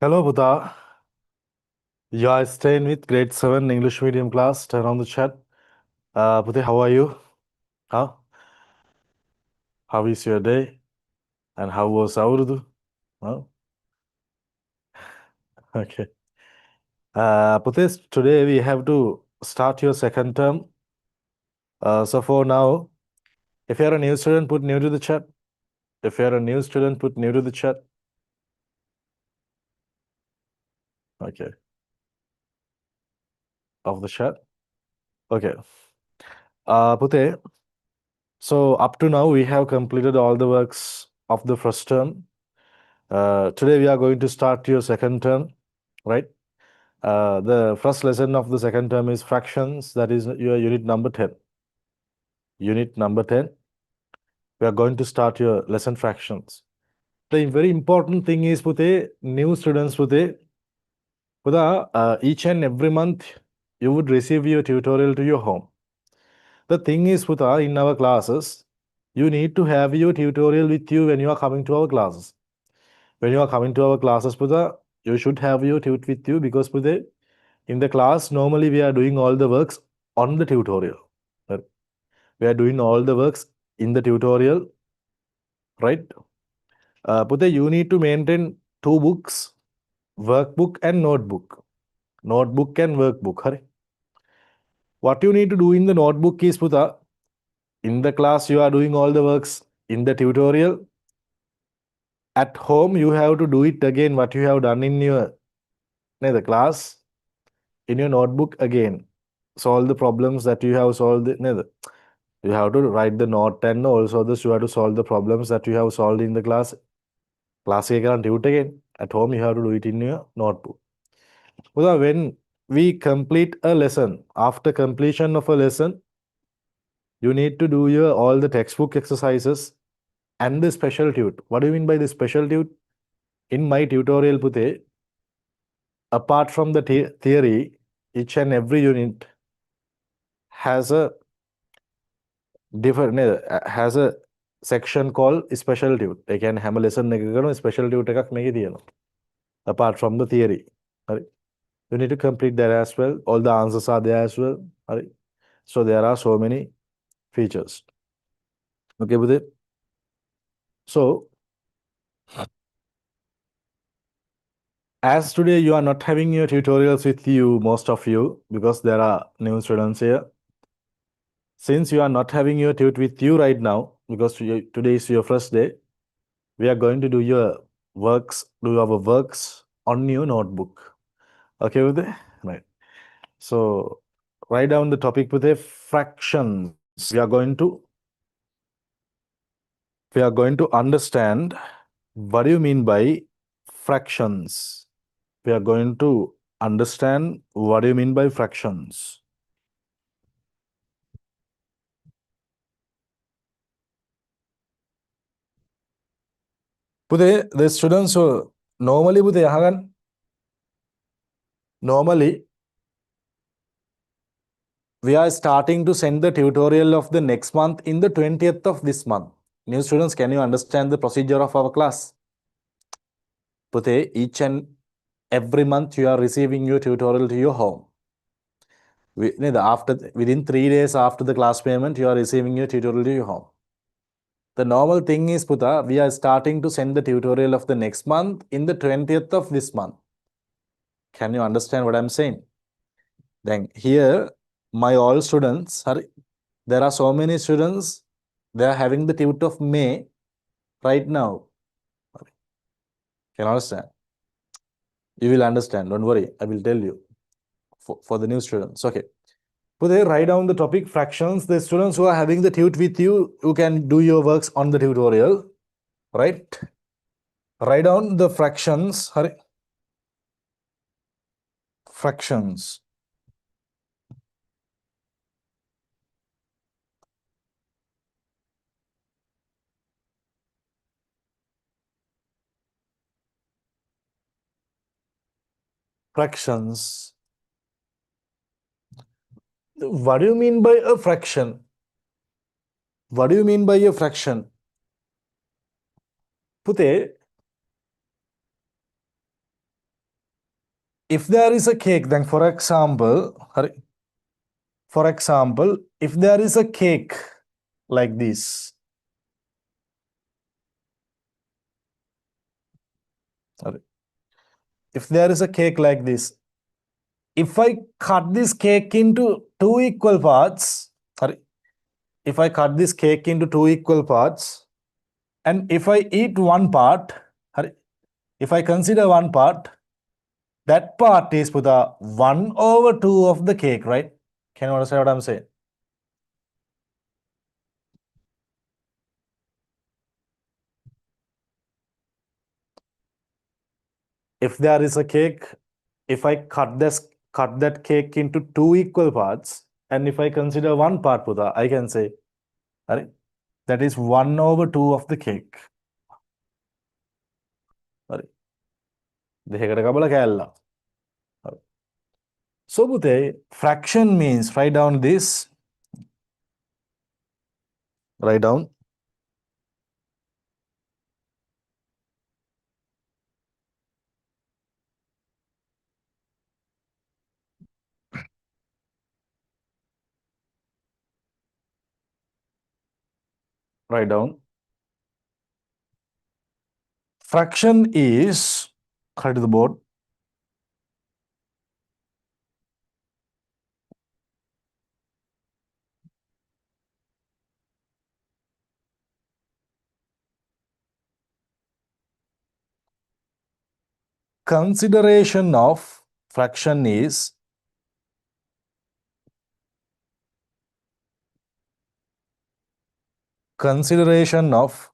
Hello, Buddha. You are staying with grade 7 English medium class. Turn on the chat. Buddha, how are you? How? How is your day? And how was Urdu? Huh? Okay. Buddha, today we have to start your second term. So for now, if you're a new student, put new to the chat. If you're a new student, put new to the chat. Okay. Of the chat. Okay. Buddha, so up to now, we have completed all the works of the first term. Today we are going to start your second term, right? The first lesson of the second term is fractions. That is your unit number 10. Unit number 10. We are going to start your lesson fractions. The very important thing is, Pute, new students, Pute, each and every month you would receive your tutorial to your home. The thing is, Puta, in our classes, you need to have your tutorial with you when you are coming to our classes. When you are coming to our classes, Puta, you should have your tut with you because, Puta, in the class, normally we are doing all the works on the tutorial. Right? We are doing all the works in the tutorial, right? Pute, you need to maintain two books, workbook and notebook. Notebook and workbook. Hurry. What you need to do in the notebook is, Puta, in the class you are doing all the works in the tutorial. At home, you have to do it again what you have done in your the class, in your notebook again. Solve the problems that you have solved. You have to write the note and also you have to solve the problems that you have solved in the class. Class you can't do it again. At home, you have to do it in your notebook. When we complete a lesson, after completion of a lesson, you need to do your all the textbook exercises and the special tut. What do you mean by the special tut? In my tutorial, Pute, apart from the theory, each and every unit has a has a section called special tut. They can have a lesson special tut apart from the theory. Right? You need to complete that as well. All the answers are there as well. Right? So there are so many features. Okay with it? So as today you are not having your tutorials with you, most of you, because there are new students here. Since you are not having your tut with you right now, because today is your first day, we are going to do your works, do our works on your notebook. Okay with it? Right. So write down the topic with a fractions. We are going to understand what do you mean by fractions. We are going to understand what do you mean by fractions. The students who normally we are starting to send the tutorial of the next month in the 20th of this month. New students, can you understand the procedure of our class? Each and every month you are receiving your tutorial to your home. Within 3 days after the class payment, you are receiving your tutorial to your home. The normal thing is, we are starting to send the tutorial of the next month in the 20th of this month. Can you understand what I'm saying? Then here, my all students, there are so many students, they are having the tut of May right now. Can you understand? You will understand. Don't worry. I will tell you for the new students. Okay. So they write down the topic fractions. The students who are having the tut with you, you can do your works on the tutorial, right? Write down the fractions. Fractions. Fractions. What do you mean by a fraction? What do you mean by a fraction? Pute, if there is a cake, then for example, if there is a cake like this, if there is a cake like this, if I cut this cake into two equal parts, if I cut this cake into two equal parts, and if I eat one part, if I consider one part, that part is for the 1 over 2 of the cake, right? Can you understand what I'm saying? If there is a cake, if I cut that cake into two equal parts, and if I consider one part, Buddha, I can say that is 1 over 2 of the cake. So, Bute, fraction means write down this, write down write down. Fraction is, cut to the board, consideration of fraction is consideration of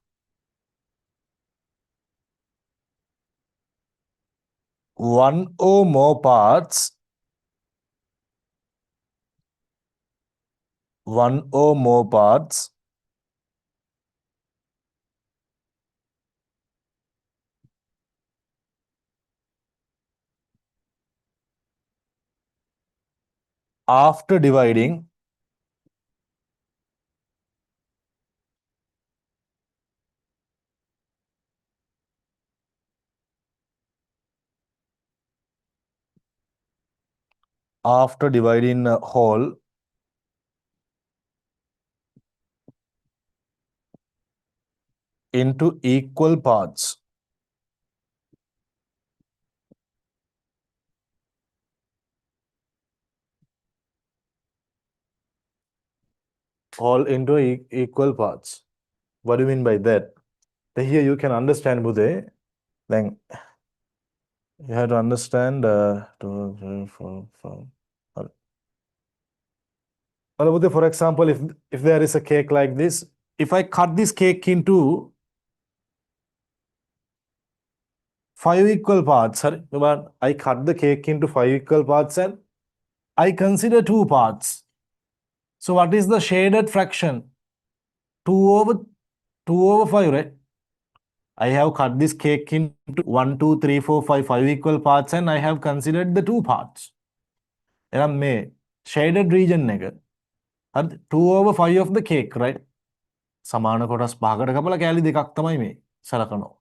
one or more parts, one or more parts after dividing a whole into equal parts. All into equal parts. What do you mean by that? Here you can understand, Bude. Then you have to understand 2, 3, 4, 5. Bude, for example, if there is a cake like this, if I cut this cake into 5 equal parts, but I cut the cake into 5 equal parts and I consider 2 parts. So what is the shaded fraction? 2 over 5, right? I have cut this cake into 1, 2, 3, 4, 5, 5 equal parts, and I have considered the 2 parts. And I shaded region nigga. 2 over 5 of the cake, right? සමාන කොටස් පහකට කපලා කෑලි දෙකක් තමයි මේ සලකනවා.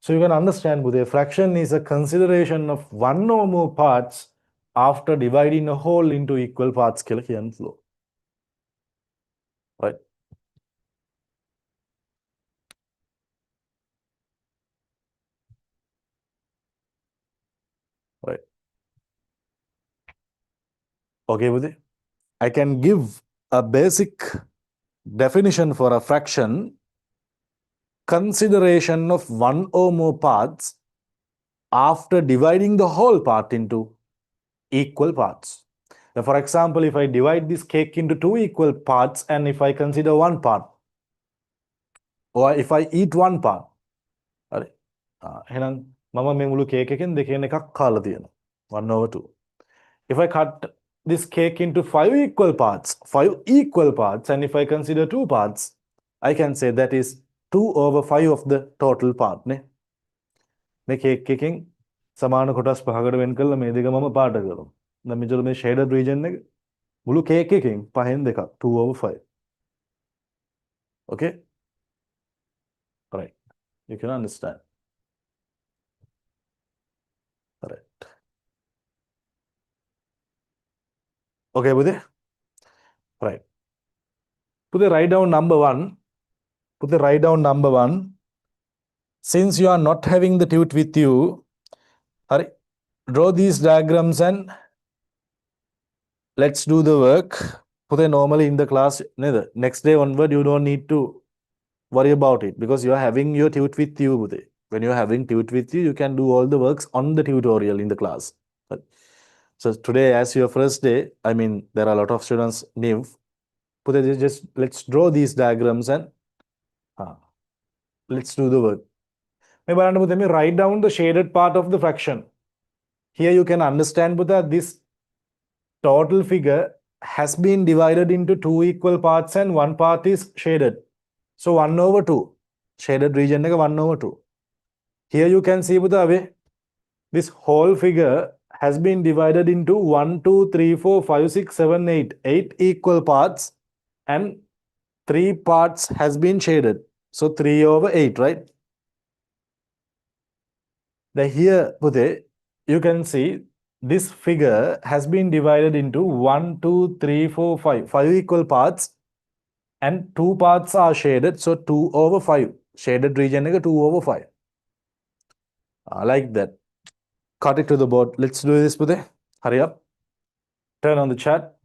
So you can understand, Bude, fraction is a consideration of one or more parts after dividing a whole into equal parts කියලා කියන්න පුළුවන්. Right? Right. Okay, Bude. I can give a basic definition for a fraction: consideration of one or more parts after dividing the whole part into equal parts. Now, for example, if I divide this cake into 2 equal parts and if I consider one part, or if I eat one part, එහෙනම් මම මේ මුළු cake එකෙන් දෙකෙන් එකක් කාලා තියෙනවා. 1 over 2. If I cut this cake into 5 equal parts, and if I consider 2 parts, I can say that is 2 over 5 of the total part. මේ කේක් එකෙන් සමාන කොටස් පහකට වෙන් කරලා මේ දෙක මම පාට කරනවා. දැන් මෙතන මේ shaded region එක මුළු කේක් එකෙන් පහෙන් දෙකක් 2 over 5. Okay? Right. You can understand. Okay, Budhe? Right. Budhe, write down number one. Budhe, write down number one. Since you are not having the tut with you, hurry, draw these diagrams and let's do the work. Budhe, normally in the class, next day onward, you don't need to worry about it because you are having your tut with you, Budhe. When you're having tut with you, you can do all the works on the tutorial in the class. So today, as your first day, I mean, there are a lot of students new. Just let's draw these diagrams and let's do the work. Let me write down the shaded part of the fraction. Here you can understand that this total figure has been divided into two equal parts and one part is shaded. So 1 over 2. Shaded region 1 over 2. Here you can see this whole figure has been divided into 1, 2, 3, 4, 5, 6, 7, 8. 8 equal parts and 3 parts has been shaded. So 3 over 8, right? Here, Budhe, you can see this figure has been divided into 1, 2, 3, 4, 5. 5 equal parts and 2 parts are shaded. So 2 over 5. Shaded region 2 over 5. Like that. Cut it to the board. Let's do this, Budhe. Hurry up. Turn on the chat.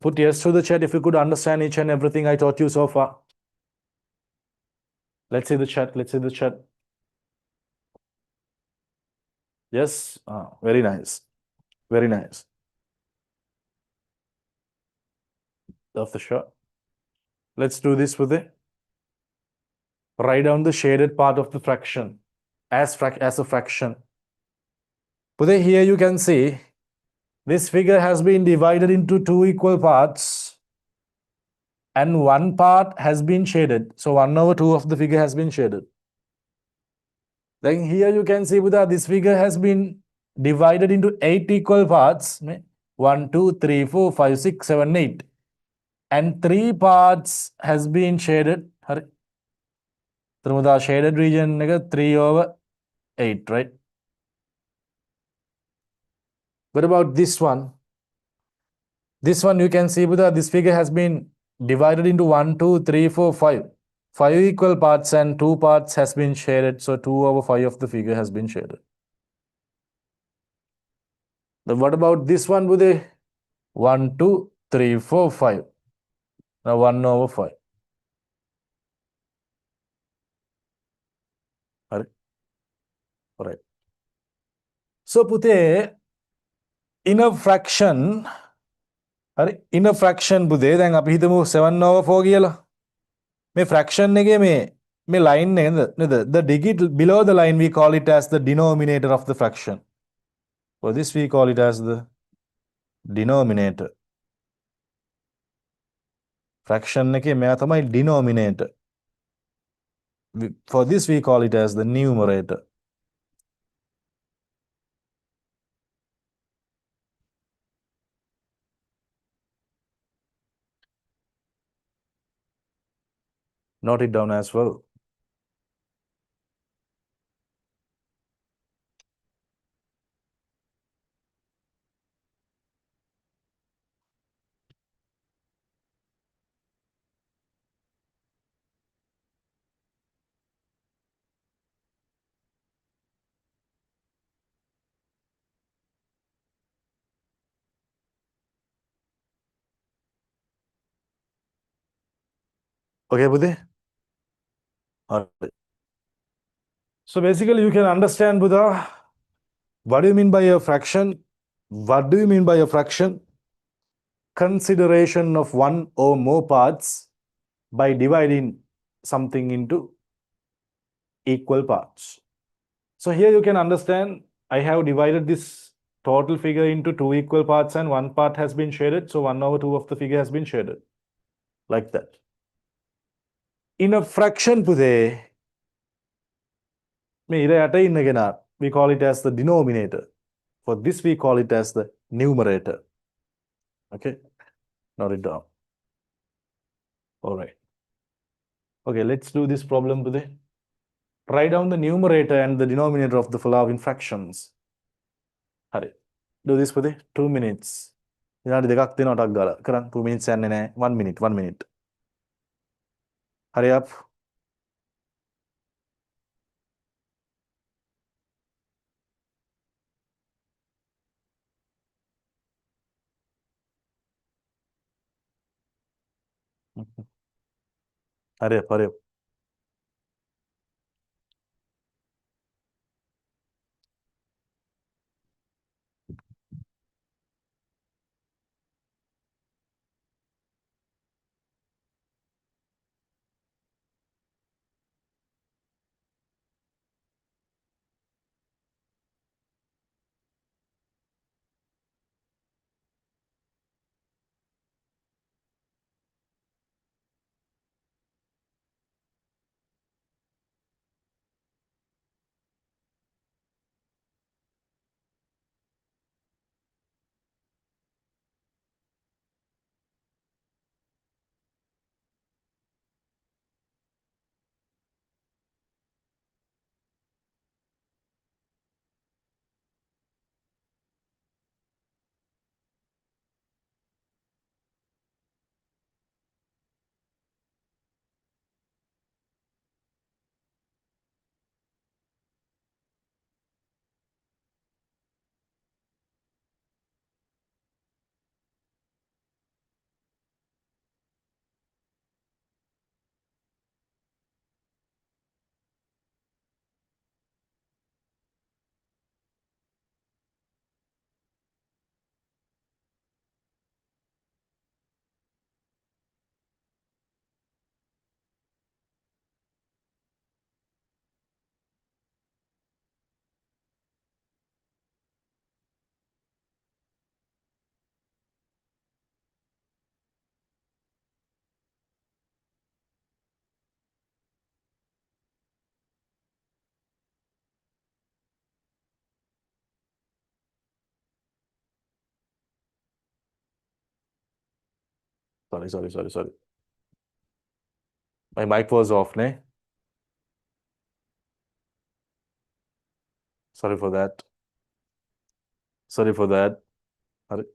Put yes to the chat if you could understand each and everything I taught you so far. Let's see the chat. Let's see the chat. Yes. Very nice. Very nice. Love the shot. Let's do this with it. Write down the shaded part of the fraction as a fraction. But here you can see this figure has been divided into two equal parts and one part has been shaded. So 1 over 2 of the figure has been shaded. Then here you can see this figure has been divided into 8 equal parts. 1, 2, 3, 4, 5, 6, 7, 8. And 3 parts has been shaded. Through the shaded region 3 over 8, right? What about this one? This one you can see this figure has been divided into 1, 2, 3, 4, 5. 5 equal parts and 2 parts has been shaded. So 2 over 5 of the figure has been shaded. Then what about this one, Budhe? 1, 2, 3, 4, 5. Now 1 over 5. All right. So Budhe, in a fraction, Budhe, then අපි හිතමු 7 over 4 කියලා. මේ fraction එකේ මේ line the digit below the line we call it as the denominator of the fraction. For this we call it as the denominator. Fraction එකේ මෙයා තමයි denominator. For this we call it as the numerator. Note it down as well. Okay, Budhe? All right. So basically you can understand, Buddha, what do you mean by a fraction? What do you mean by a fraction? Consideration of one or more parts by dividing something into equal parts. So here you can understand, I have divided this total figure into two equal parts and one part has been shaded. So 1 over 2 of the figure has been shaded. Like that. In a fraction, Budhe, we call it as the denominator. For this, we call it as the numerator. Okay, note it down. All right. Okay, let's do this problem today. Write down the numerator and the denominator of the following fractions. Hurry. Do this today. 2 minutes. විනාඩි දෙකක් දෙනවා ටක් ගාලා. කරන් 2 minutes යන්නේ නැහැ. 1 minute 1 minute. Hurry up. Hurry up, hurry up. Sorry. My mic was off, ne? Sorry for that. Sorry for that. Hurry.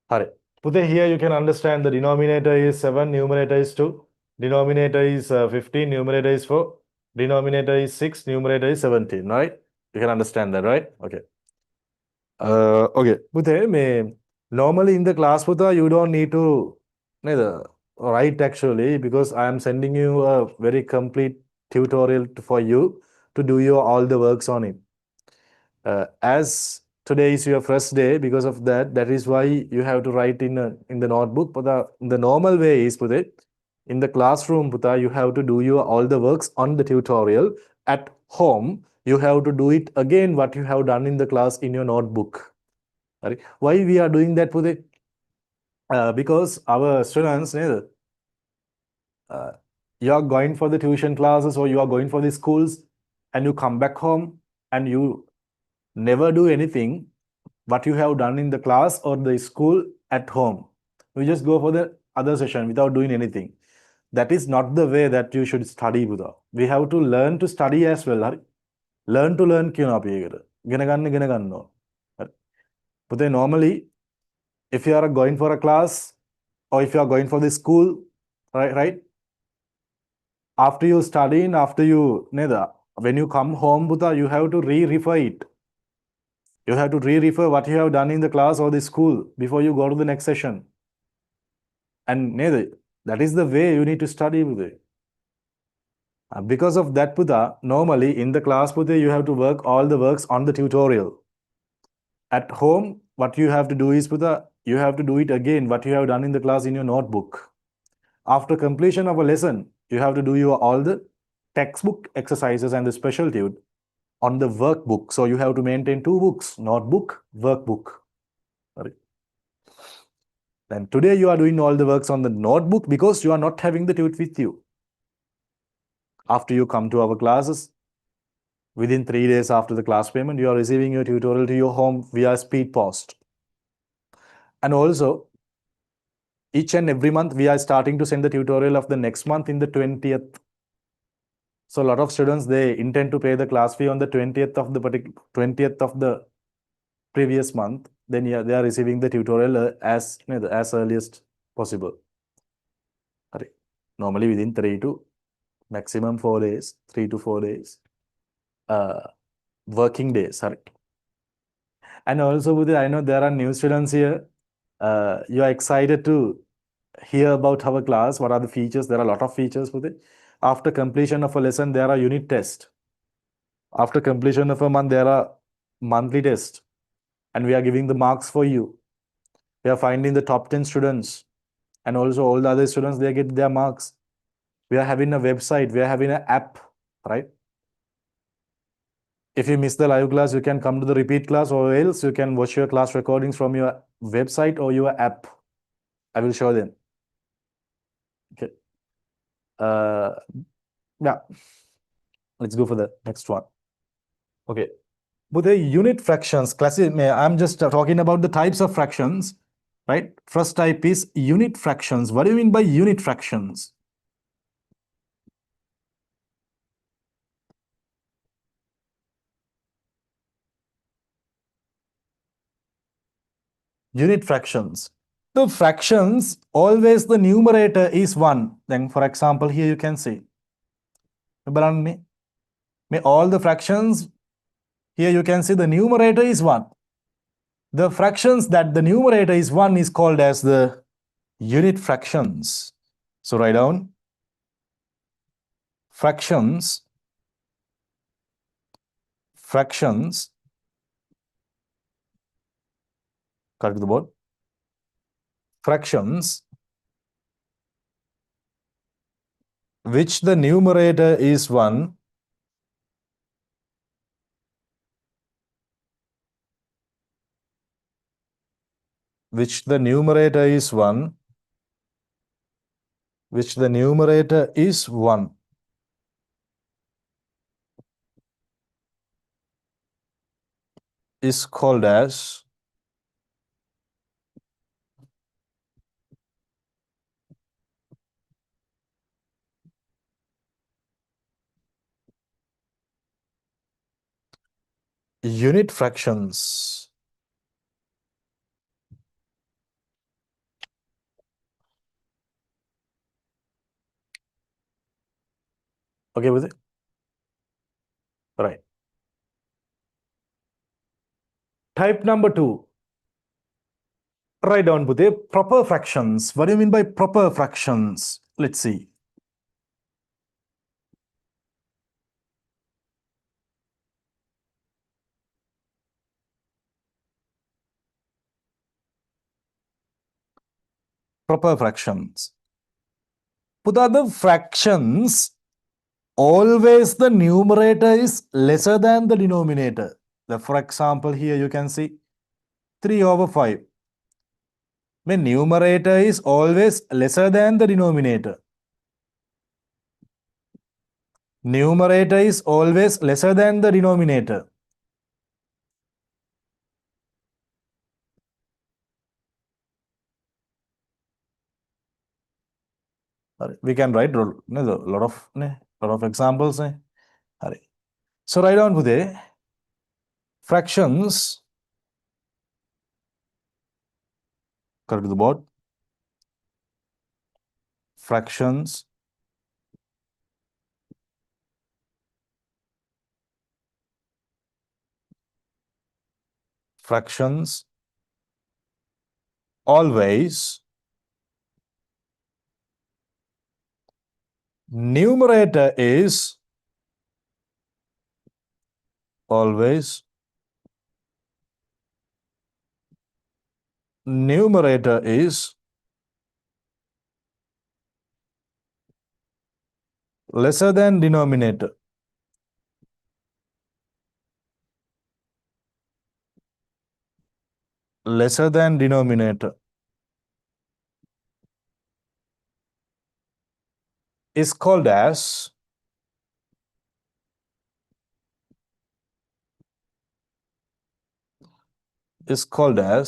Hurry. Pute, here you can understand the denominator is 7, numerator is 2. Denominator is 15, numerator is 4. Denominator is 6, numerator is 17, right? You can understand that, right? Okay. Okay. Pute, normally in the class, Puta, you don't need to neither write actually because I am sending you a very complete tutorial for you to do your all the works on it. As today is your first day, because of that, that is why you have to write in the notebook. But the normal way is, Puta, in the classroom, Puta, you have to do your all the works on the tutorial. At home, you have to do it again what you have done in the class in your notebook. Right? Why we are doing that, Puta? Because our students, you are going for the tuition classes or you are going for the schools and you come back home and you never do anything what you have done in the class or the school at home. You just go for the other session without doing anything. That is not the way that you should study, Buddha. We have to learn to study as well. Hari. Learn to learn කියනවා අපි ඒකට. ඉගෙන ගන්න ඕන. හරි. පුතේ normally if you are going for a class or if you are going for the school, right? After you study and after you neda, when you come home, Buddha, you have to re-refer it. You have to re-refer what you have done in the class or the school before you go to the next session. And that is the way you need to study, Buddha. Because of that, Buddha, normally in the class, Buddha, you have to work all the works on the tutorial. At home, what you have to do is, Buddha, you have to do it again, what you have done in the class in your notebook. After completion of a lesson, you have to do all the textbook exercises and the special tute on the workbook. So you have to maintain 2 books, notebook, workbook. Sorry. Then today you are doing all the works on the notebook because you are not having the tute with you. After you come to our classes, within 3 days after the class payment, you are receiving your tutorial to your home via speed post. And also, each and every month, we are starting to send the tutorial of the next month in the 20th. So a lot of students, they intend to pay the class fee on the 20th of the previous month, then yeah, they are receiving the tutorial as earliest possible. Normally within 3 to maximum 4 days, 3 to 4 days, working days. And also, Budhi, I know there are new students here. You are excited to hear about our class. What are the features? There are a lot of features, Budhi. After completion of a lesson, there are unit tests. After completion of a month, there are monthly tests. And we are giving the marks for you. We are finding the top 10 students. And also all the other students, they get their marks. We are having a website. We are having an app, right? If you miss the live class, you can come to the repeat class, or else you can watch your class recordings from your website or your app. I will show them. Okay. Yeah. Let's go for the next one. Okay. But the unit fractions, I'm just talking about the types of fractions, right? First type is unit fractions. What do you mean by unit fractions? Unit fractions. The fractions, always the numerator is 1. Then, for example, here you can see. All the fractions, here you can see the numerator is 1. The fractions that the numerator is 1 is called as the unit fractions. So write down fractions, correct the board, fractions which the numerator is 1, which the numerator is 1, which the numerator is 1 is called as unit fractions. Okay with it? Right. Type number 2. Write down with it, proper fractions. What do you mean by proper fractions? Let's see. Proper fractions. Put other fractions, always the numerator is lesser than the denominator. For example, here you can see 3/5. The numerator is always lesser than the denominator. Numerator is always lesser than the denominator. We can write a lot of examples. So write down with a fractions. Correct the board. Fractions always numerator is always numerator is lesser than denominator. Lesser than denominator is called as proper fractions.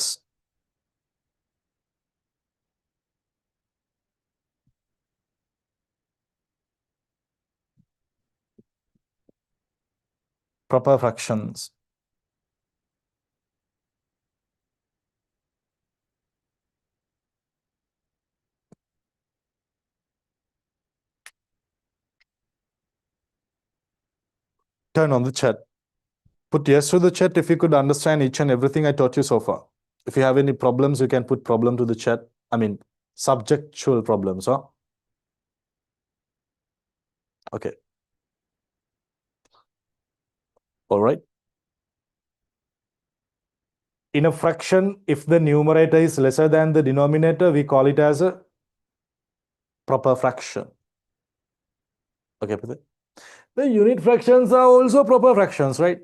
turn on the chat. Put yes to the chat if you could understand each and everything I taught you so far. If you have any problems, you can put problem to the chat. I mean, subjectual problems, huh? Okay. All right. In a fraction, if the numerator is lesser than the denominator, we call it as a proper fraction. Okay, the unit fractions are also proper fractions, right?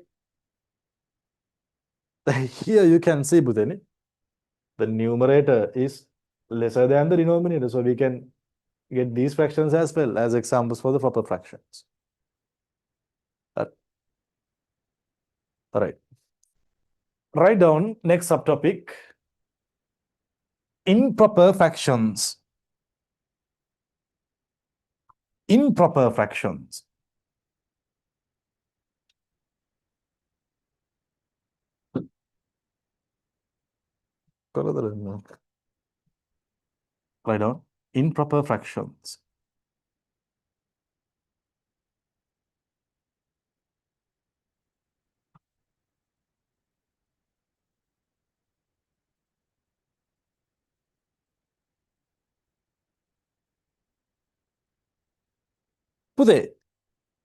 Here you can see, Bhutani, the numerator is lesser than the denominator. So we can get these fractions as well as examples for the proper fractions. All right. Write down next subtopic, improper fractions. Improper fractions. Write down improper fractions. Pude,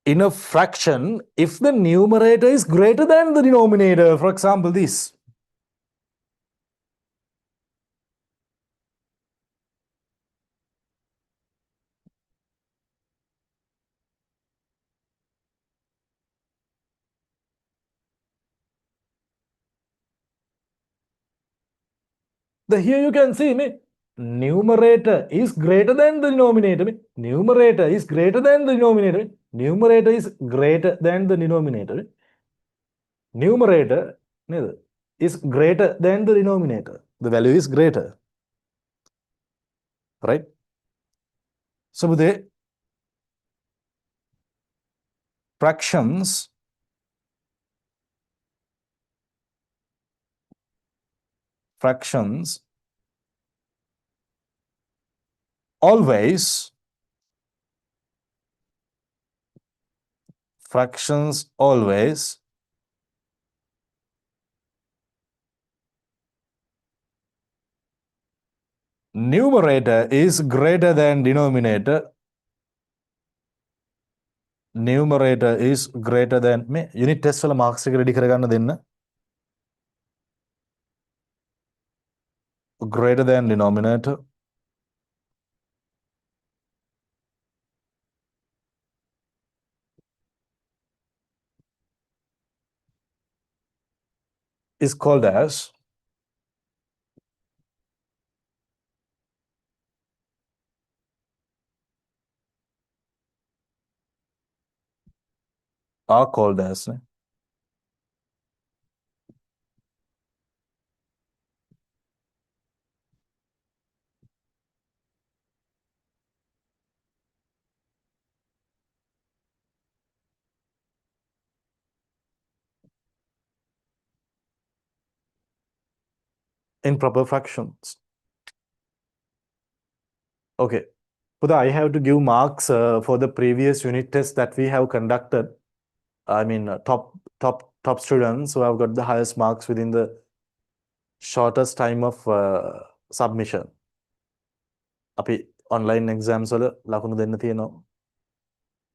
in a fraction, if the numerator is greater than the denominator, for example, this. Here you can see me. Numerator is greater than the denominator. Numerator is greater than the denominator. Numerator is greater than the denominator. Numerator is greater than the denominator. The value is greater. Right? So the fractions always numerator is greater than denominator. Numerator is greater than me unit test wala marks එක ready කරගන්න දෙන්න. Greater than denominator. Is called as are called as improper fractions. Okay. But I have to give marks for the previous unit test that we have conducted. I mean, top students who have got the highest marks within the shortest time of submission. අපි online exams වල ලකුණු දෙන්න තියෙනවා.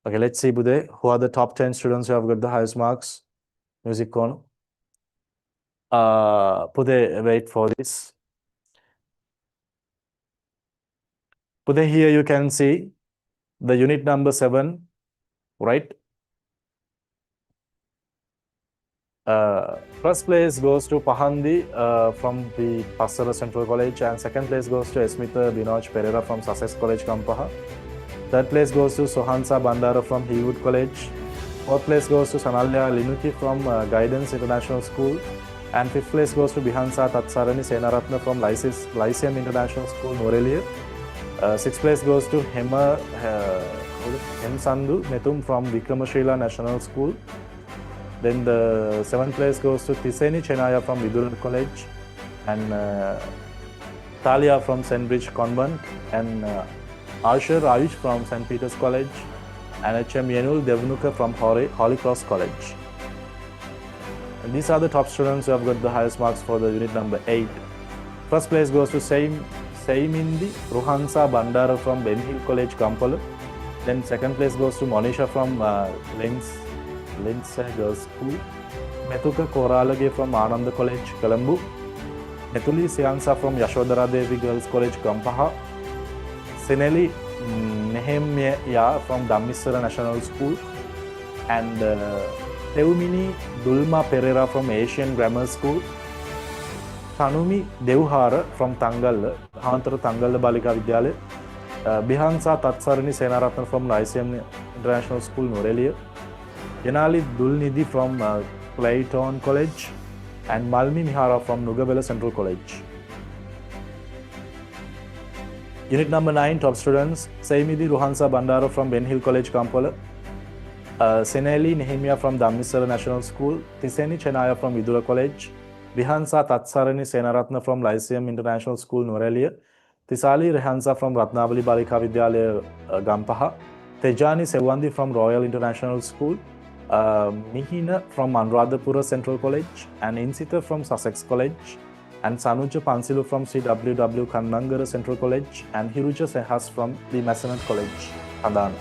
Okay, let's see, Bude, who are the top 10 students who have got the highest marks? Music corner. Bude, wait for this. Bude, here you can see the unit number 7, right? First place goes to Pahandi from the Passara Central College, and second place goes to Esmitha Binoj Pereira from Sussex College, Kampaha. Third place goes to Sohansa Bandara from Hewood College. Fourth place goes to Sanalya Linuki from Guidance International School. And fifth place goes to Bihansa Tatsarani Senaratna from Lyceum International School, Norelia. Sixth place goes to Hemsandu Netum from Vikramashila National School. Then the seventh place goes to Tiseni Chenaya from Viduran College, and Talia from St. Bridge Convent, and Ayush from St. Peter's College. and HM Yenul Devnuka from Holy Cross College. And these are the top students who have got the highest marks for the unit number 8. First place goes to Saimindi Ruhansa Bandara from Ben Hill College, Kampala. Then second place goes to Monisha from Lindsay Girls School. Methuka Koralage from Ananda College, Colombo. Netuli Siansa from Yashodhara Devi Girls College, Kampaha. Sineli Nehemia from Dhammisara National School. And Teumini Dulma Pereira from Asian Grammar School. Tanumi Devhara from Tangalla, Hantara Tangalla Balika Vidyalaya. Bihansa Tatsarani Senaratna from ICM International School, Norelia. Yanali Dulnidhi from Clayton College. And Malmi Mihara from Nugabella Central College. Unit number 9, top students. Saimidi Ruhansa Bandara from Ben Hill College, Kampala. Seneli Nehemia from Dhammisara National School. Tiseni Chenaya from Vidura College. Bihansa Tatsarani Senaratna from Lyceum International School, Norelia. Tisali Rehansa from Ratnavali Balika Vidyalaya, Gampaha. Tejani Sewandi from Royal International School. Mihina from Anuradhapura Central College. And Insita from Sussex College. And Sanuja Pansilu from CWW Kannangara Central College. And Hiruja Sehas from the Masonet College, Adana.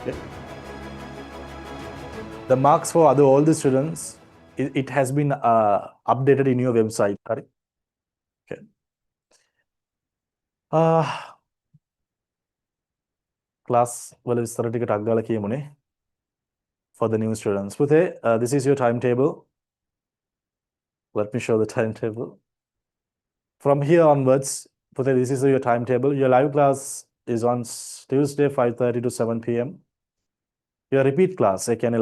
Okay. The marks for all the students, it has been updated in your website. Correct? Okay. Class well is for the new students. This is your timetable. Let me show the timetable. From here onwards, this is your timetable. Your live class is on Tuesday 5:30 to 7 p.m. Your repeat class, you can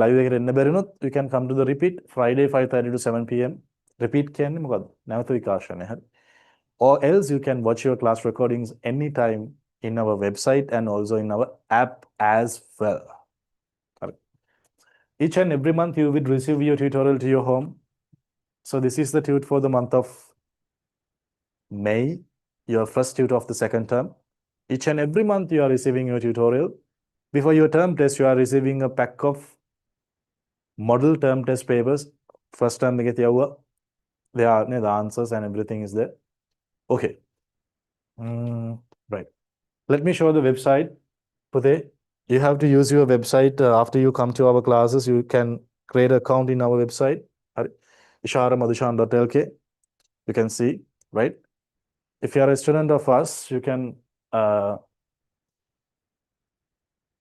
come to the repeat Friday 5:30 to 7 p.m. Repeat or else you can watch your class recordings anytime in our website and also in our app as well. Each and every month you will receive your tutorial to your home. So this is the tut for the month of May, your first tut of the second term. Each and every month you are receiving your tutorial. Before your term test, you are receiving a pack of model term test papers. First term, there are the answers and everything is there. Okay. Right. Let me show the website. You have to use your website after you come to our classes. You can create an account in our website, isharamadushan.lk. You can see, right? If you are a student of us, you can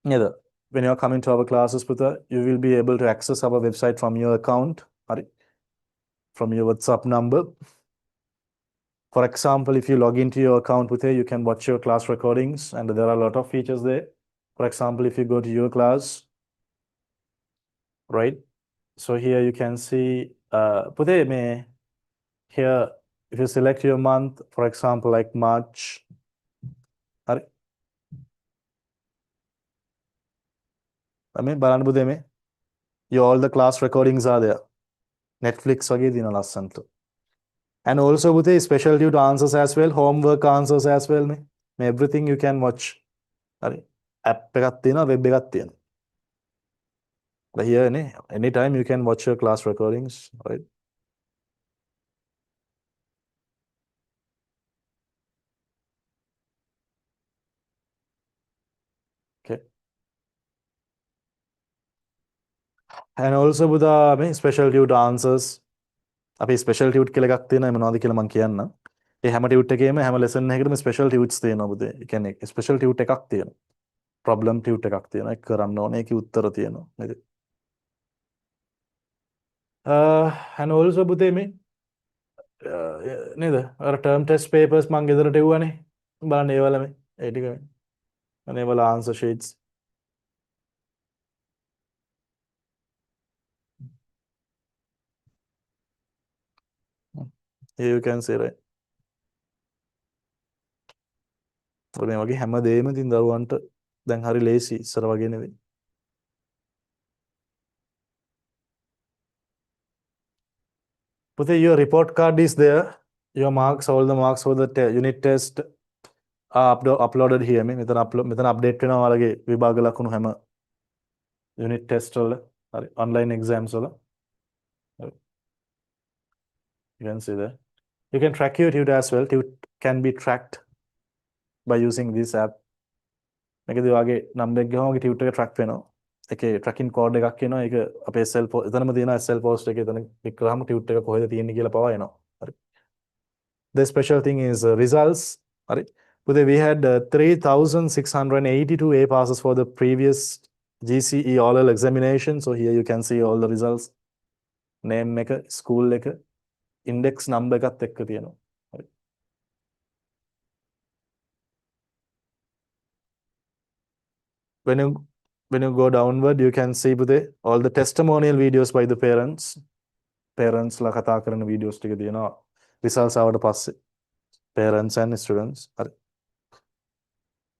when you are coming to our classes, you will be able to access our website from your account, from your WhatsApp number. For example, if you log into your account you can watch your class recordings, and there are a lot of features there. For example, if you go to your class, right? So here you can see, here, if you select your month, for example, like March, all the class recordings are there. Netflix and also with a special tut answers as well, homework answers as well. Everything you can watch. App web here, anytime you can watch your class recordings, right? Okay. And also with the special tut answers. Special tut කියලා එකක් තියෙනවා මොනවද කියලා මම කියන්නම්. ඒ හැම tut එකේම හැම lesson එකකටම special tuts තියෙනවා පුතේ. ඒ කියන්නේ special tut එකක් තියෙනවා. Problem tut එකක් තියෙනවා. ඒක කරන්න ඕනේ. ඒකේ උත්තර තියෙනවා. නේද? And also පුතේ මේ නේද? අර term test papers මම ගෙදරට එව්වනේ. බලන්න ඒවල මේ ඒ ටික මේ. අනේ ඒවල answer sheets. Here you can see, right? මේ වගේ හැම දෙයක්ම ඉතින් දරුවන්ට දැන් හරි ලේසි ඉස්සර වගේ නෙවෙයි. But your report card is there. Your marks, all the marks for the unit test uploaded here මේ මෙතන update වෙනවා ඔයාලගේ විභාග ලකුණු හැම unit test වල හරි online exams වල you can see there you can track your tutor as well can be tracked by using this app මේකදී ඔයාගේ number එක ගහම ඔයාගේ tutor එක track වෙනවා ඒකේ tracking code එකක් එනවා ඒක අපේ එතනම තියෙනවා SL post එකේ එතන click කරාම tutor එක කොහෙද තියෙන්නේ කියලා පවා එනවා හරි the special thing is results හරි we had 3,682 A passes for the previous GCE oral examination so here you can see all the results name එක school එක index number එකත් එක්ක තියෙනවා හරි when you go downward you can see all the testimonial videos by the parents ලා කතා කරන videos ටික තියෙනවා results ආවට පස්සේ parents and students හරි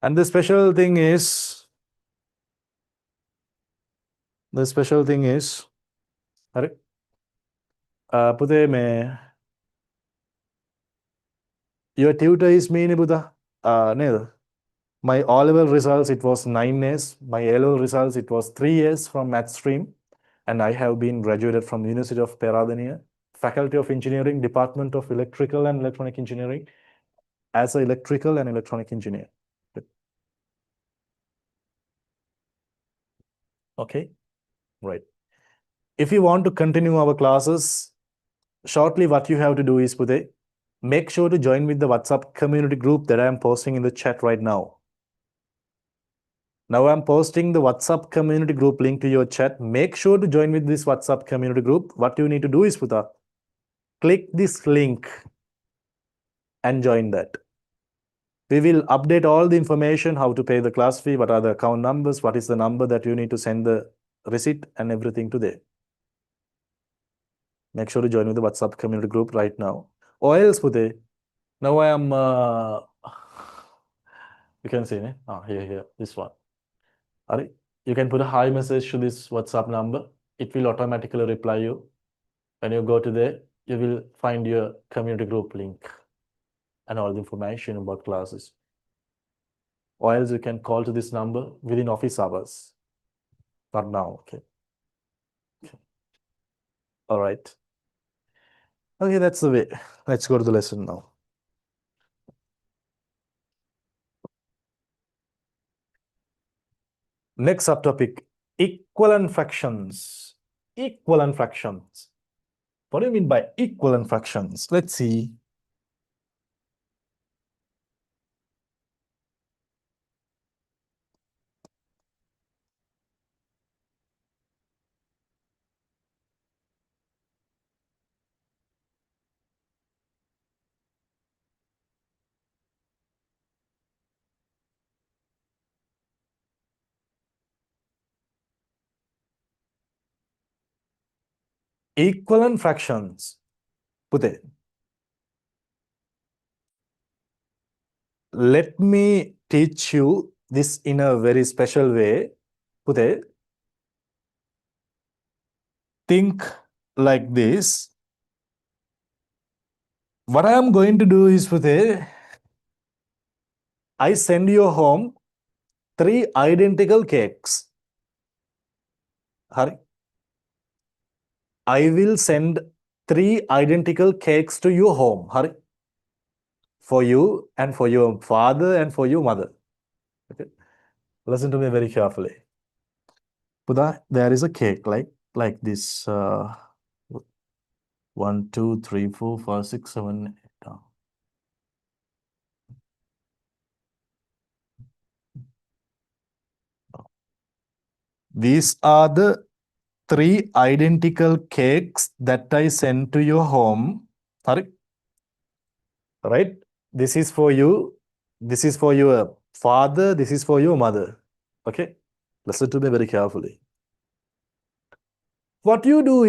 and the special thing is හරි පුතේ මේ your tutor is meaning පුතා නේද my O-level results it was 9 years my A-level results it was 3 years from math stream and I have been graduated from University of Peradeniya Faculty of Engineering Department of Electrical and Electronic Engineering as an electrical and electronic engineer okay right if you want to continue our classes shortly what you have to do is Pute, make sure to join with the WhatsApp community group that I am posting in the chat right now. Now I'm posting the WhatsApp community group link to your chat. Make sure to join with this WhatsApp community group. What you need to do is Puta, click this link and join that. We will update all the information, how to pay the class fee, what are the account numbers, what is the number that you need to send the receipt and everything to there. Make sure to join with the WhatsApp community group right now. Or else Pute, now I am you can see here this one you can put a hi message to this WhatsApp number it will automatically reply you when you go to there you will find your community group link and all the information about classes or else you can call to this number within office hours not now okay all right okay that's the way let's go to the lesson now next subtopic equivalent fractions what do you mean by equivalent fractions let's see equivalent fractions Pute, let me teach you this in a very special way Pute, think like this what I am going to do is Pute, I send you home 3 identical cakes Hari I will send 3 identical cakes to your home Hari for you and for your father and for your mother okay listen to me very carefully Puda there is a cake like this 1 2 3 4 5 6 7 8 these are the 3 identical cakes that I sent to your home Hari right this is for you this is for your father this is for your mother okay listen to me very carefully what you do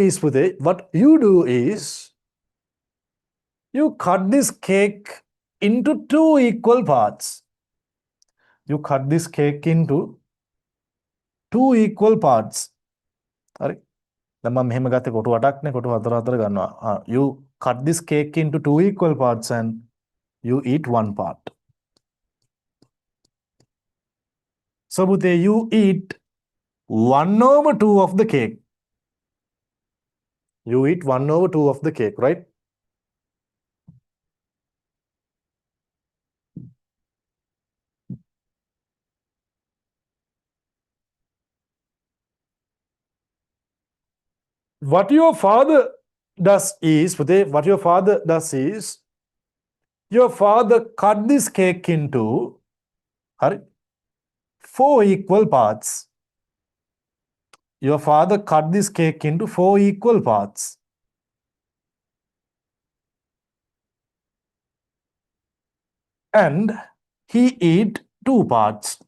is you cut this cake into 2 equal parts you cut this cake into 2 equal parts හරි දැන් මම මෙහෙම ගත්තේ කොටු 8ක්නේ කොටු 4 ගන්නවා you cut this cake into 2 equal parts and you eat one part So, Bhute, you eat 1 over 2 of the cake. You eat 1 over 2 of the cake, right? What your father does is, Bhute, what your father does is, your father cut this cake into 4 equal parts. Your father cut this cake into 4 equal parts. And he eat 2 parts.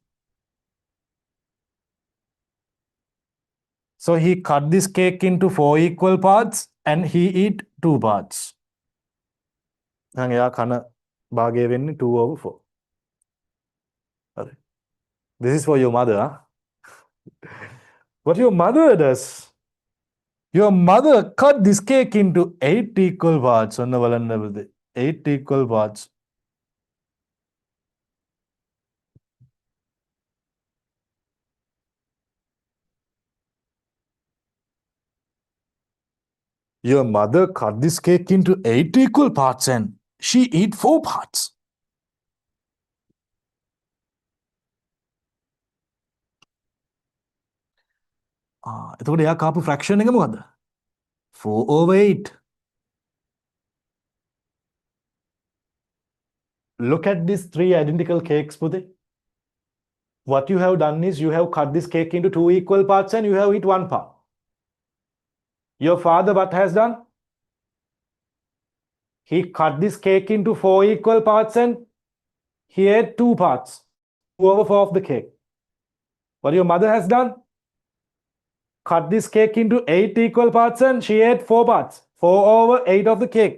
So he cut this cake into 4 equal parts and he eat 2 parts. දැන් එයා කන භාගය වෙන්නේ 2 over 4. හරි. This is for your mother, huh? What your mother does, your mother cut this cake into 8 equal parts. ඔන්න බලන්න පුතේ. 8 equal parts. Your mother cut this cake into 8 equal parts and she eat 4 parts. එතකොට එයා කාපු fraction එක මොකද්ද? 4 over 8. Look at these 3 identical cakes, Pute. What you have done is you have cut this cake into 2 equal parts and you have eat 1 part. Your father what has done? He cut this cake into 4 equal parts and he ate 2 parts. 2 over 4 of the cake. What your mother has done? Cut this cake into 8 equal parts and she ate 4 parts. 4 over 8 of the cake.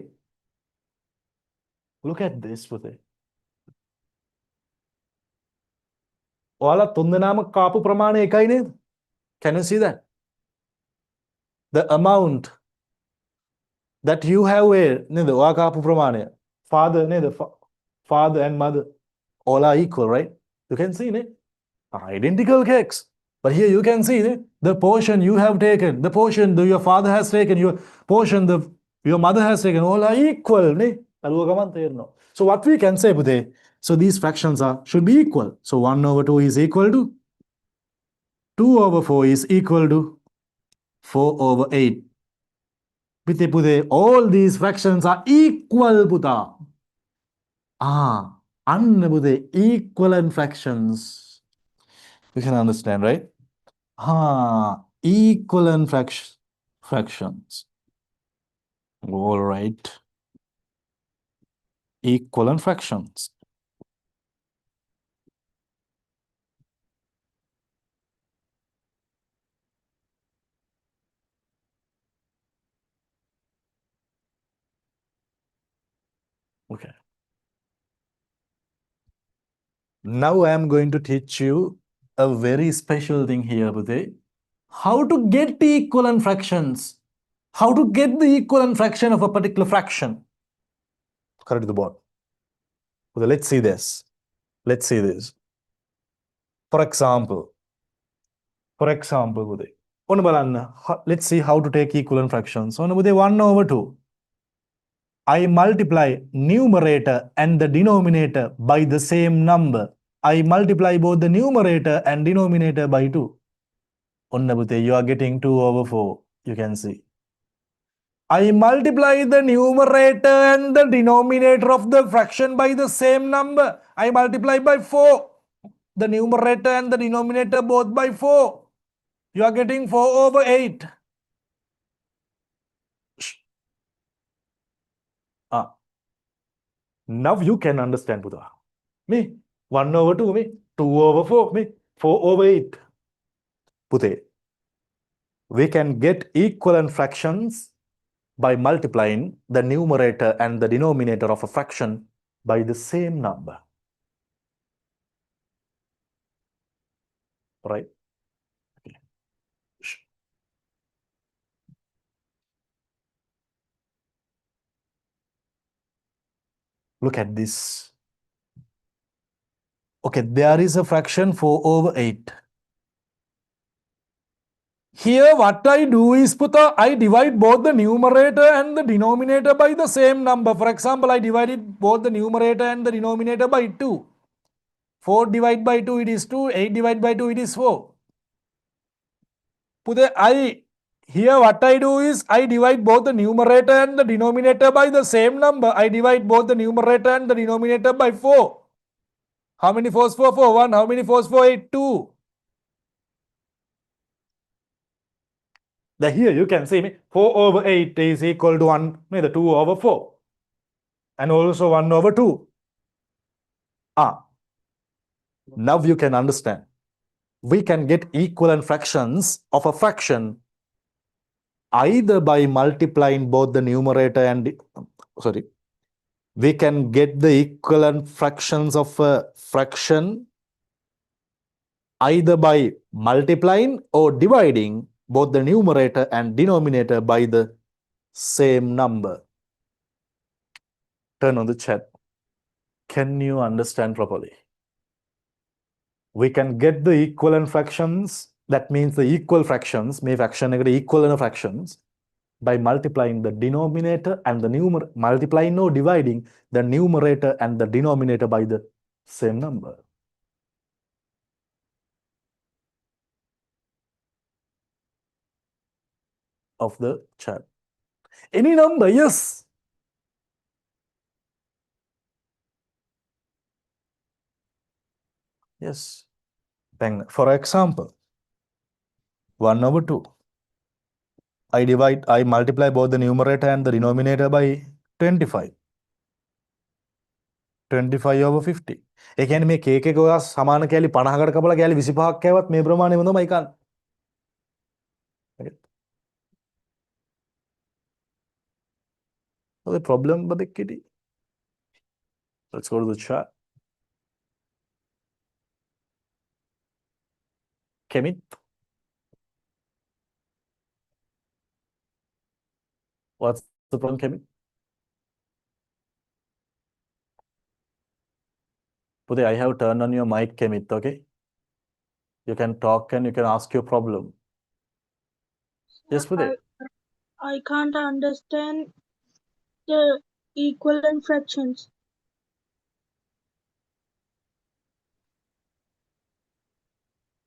Look at this, Pute. ඔයාලා තුන්දෙනාම කාපු ප්‍රමාණය එකයි නේද? Can you see that? The amount that you have නේද? ඔයා කාපු ප්‍රමාණය. Father නේද? Father and mother all are equal, right? You can see it. Identical cakes. But here you can see it. The portion you have taken, the portion your father has taken, your portion your mother has taken, all are equal. So what we can say, Pute, so these fractions should be equal. So 1 over 2 is equal to 2 over 4 is equal to 4 over 8. Pute, all these fractions are equal, Puta. Pute, equivalent fractions. You can understand, right? Equivalent fractions. All right. Equivalent fractions. Okay. Now I am going to teach you a very special thing here, Pute. How to get the equivalent fractions. How to get the equivalent fraction of a particular fraction. Correct the board. Okay, let's see this. Let's see this. For example, Pute. Let's see how to take equivalent fractions. 1 over 2. I multiply numerator and the denominator by the same number. I multiply both the numerator and denominator by 2. You are getting 2 over 4. You can see. I multiply the numerator and the denominator of the fraction by the same number. I multiply by 4. The numerator and the denominator both by 4. You are getting 4 over 8. Now you can understand, Buddha. Me, 1 over 2, me, 2 over 4, me, 4 over 8. Buddha, we can get equivalent fractions by multiplying the numerator and the denominator of a fraction by the same number. Right? Okay. Look at this. Okay, there is a fraction 4 over 8. Here what I do is I divide both the numerator and the denominator by the same number. For example, I divided both the numerator and the denominator by 2. 4 divided by 2 it is 2, 8 divided by 2 it is 4. Here what I do is I divide both the numerator and the denominator by the same number. I divide both the numerator and the denominator by 4. How many 4s for 4? 1. How many 4s for 8? 2. Here you can see 4 over 8 is equal to 1, the 2 over 4. And also 1 over 2. Now you can understand. We can get equivalent fractions of a fraction either by multiplying both the numerator and, we can get the equivalent fractions of a fraction either by multiplying or dividing both the numerator and denominator by the same number. Turn on the chat. Can you understand properly? We can get the equivalent fractions, that means the equal fractions, may fraction equivalent fractions, by multiplying the denominator and the numerator, multiplying or dividing the numerator and the denominator by the same number. Of the chat. Any number, yes. Yes. Then, for example, 1 over 2. I multiply both the numerator and the denominator by 25. 25 over 50. ඒ කියන්නේ මේ cake එක ඔයා සමාන කැලි 50කට කපලා කැලි 25ක් කෑවත් මේ ප්‍රමාණයම තමයි ගන්න. So the problem බදෙක්කෙටි. Let's go to the chat. Kemit. What's the problem, Kemit? Pute, I have turned on your mic, Kemit, okay? You can talk and you can ask your problem. Yes, Pute. I can't understand the equivalent fractions.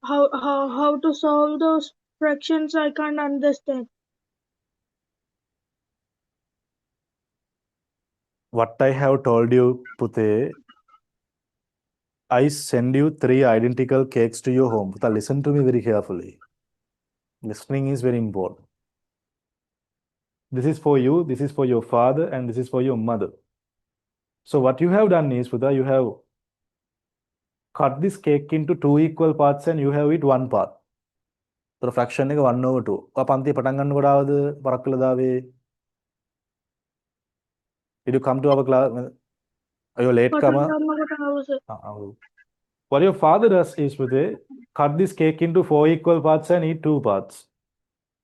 How to solve those fractions? I can't understand. What I have told you, Pute, I send you 3 identical cakes to your home. Pute, listen to me very carefully. Listening is very important. This is for you, this is for your father, and this is for your mother. So what you have done is, Pute, you have cut this cake into 2 equal parts and you have it 1 part. So the fraction is 1 over 2. ඔයා පන්තියේ පටන් ගන්නකොට ආවද පරක් කළා දාවේ? Did you come to our class? Are you late comer? What your father does is cut this cake into 4 equal parts and eat 2 parts.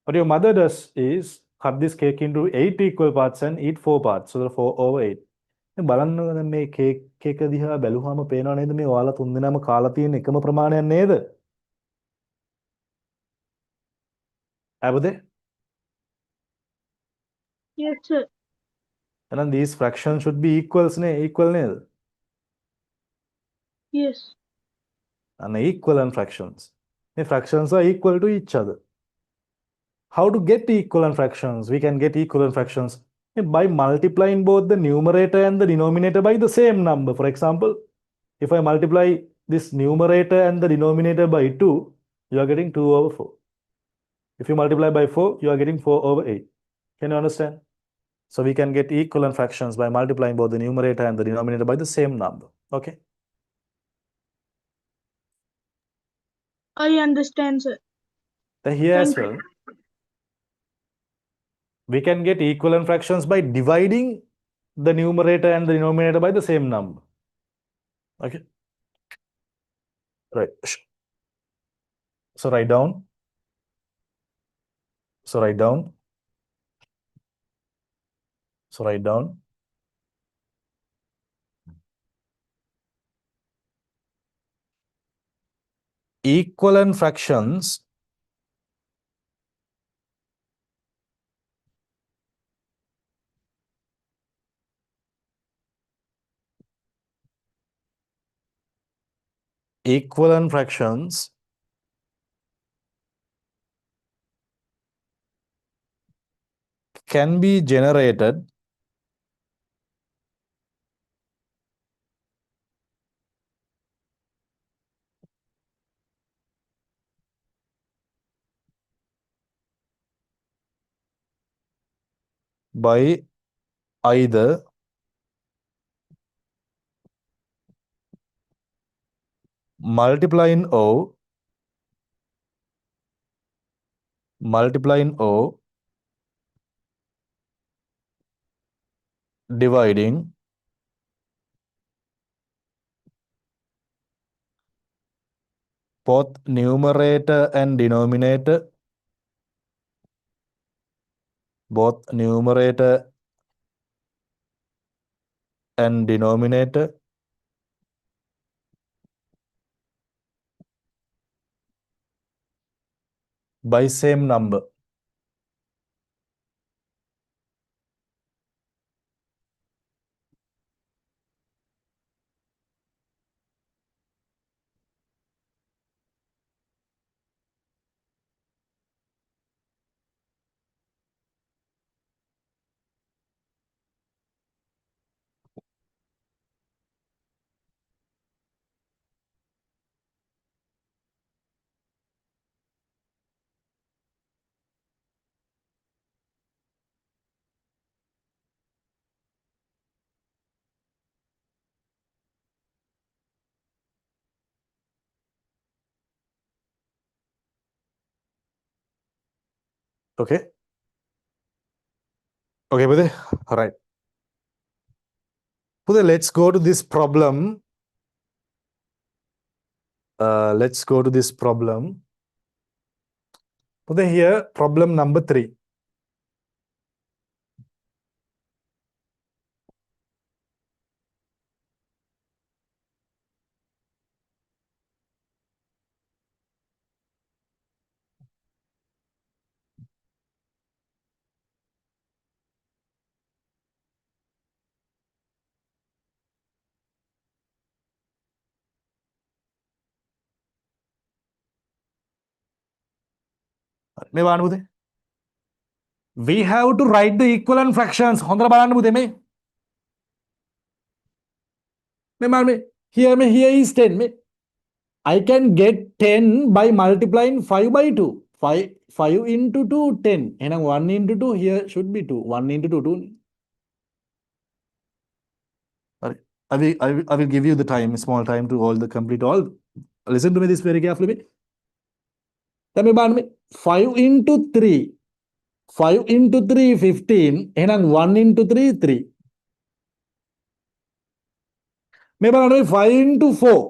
What your mother does is cut this cake into 8 equal parts and eat 4 parts. So the 4 over 8. බලන්න මේ cake එක දිහා බැලුවාම පේනව නේද මේ ඔයාලා තුන් දෙනාම කාලා තියෙන එකම ප්‍රමාණයක් නේද? Abode? Yes, sir. And these fractions should be equal nේද? Yes. And equivalent fractions. The fractions are equal to each other. How to get equivalent fractions? We can get equivalent fractions by multiplying both the numerator and the denominator by the same number. For example, if I multiply this numerator and the denominator by 2, you are getting 2 over 4. If you multiply by 4, you are getting 4 over 8. Can you understand? So we can get equivalent fractions by multiplying both the numerator and the denominator by the same number. Okay? I understand, sir. Here as well, we can get equivalent fractions by dividing the numerator and the denominator by the same number. Okay? Right. So write down. So write down. So write down. equivalent fractions equivalent fractions can be generated by either multiplying or dividing both numerator and denominator, both numerator and denominator by same number. Okay. Okay, Bude. All right. Bude, let's go to this problem. Let's go to this problem. Bude, here, problem number 3. මේ බලන්න පුතේ. We have to write the equivalent fractions. හොඳට බලන්න පුතේ මේ. මේ බලන්න මේ. Here is 10. I can get 10 by multiplying 5 by 2. 5 into 2, 10. එහෙනම් 1 into 2, here should be 2. 1 into 2, 2. I will give you the time, small time to all the complete all. Listen to me this very carefully. දැන් මේ බලන්න මේ 5 into 3. 5 into 3, 15. එහෙනම් 1 into 3, 3. මේ බලන්න මේ 5 into 4,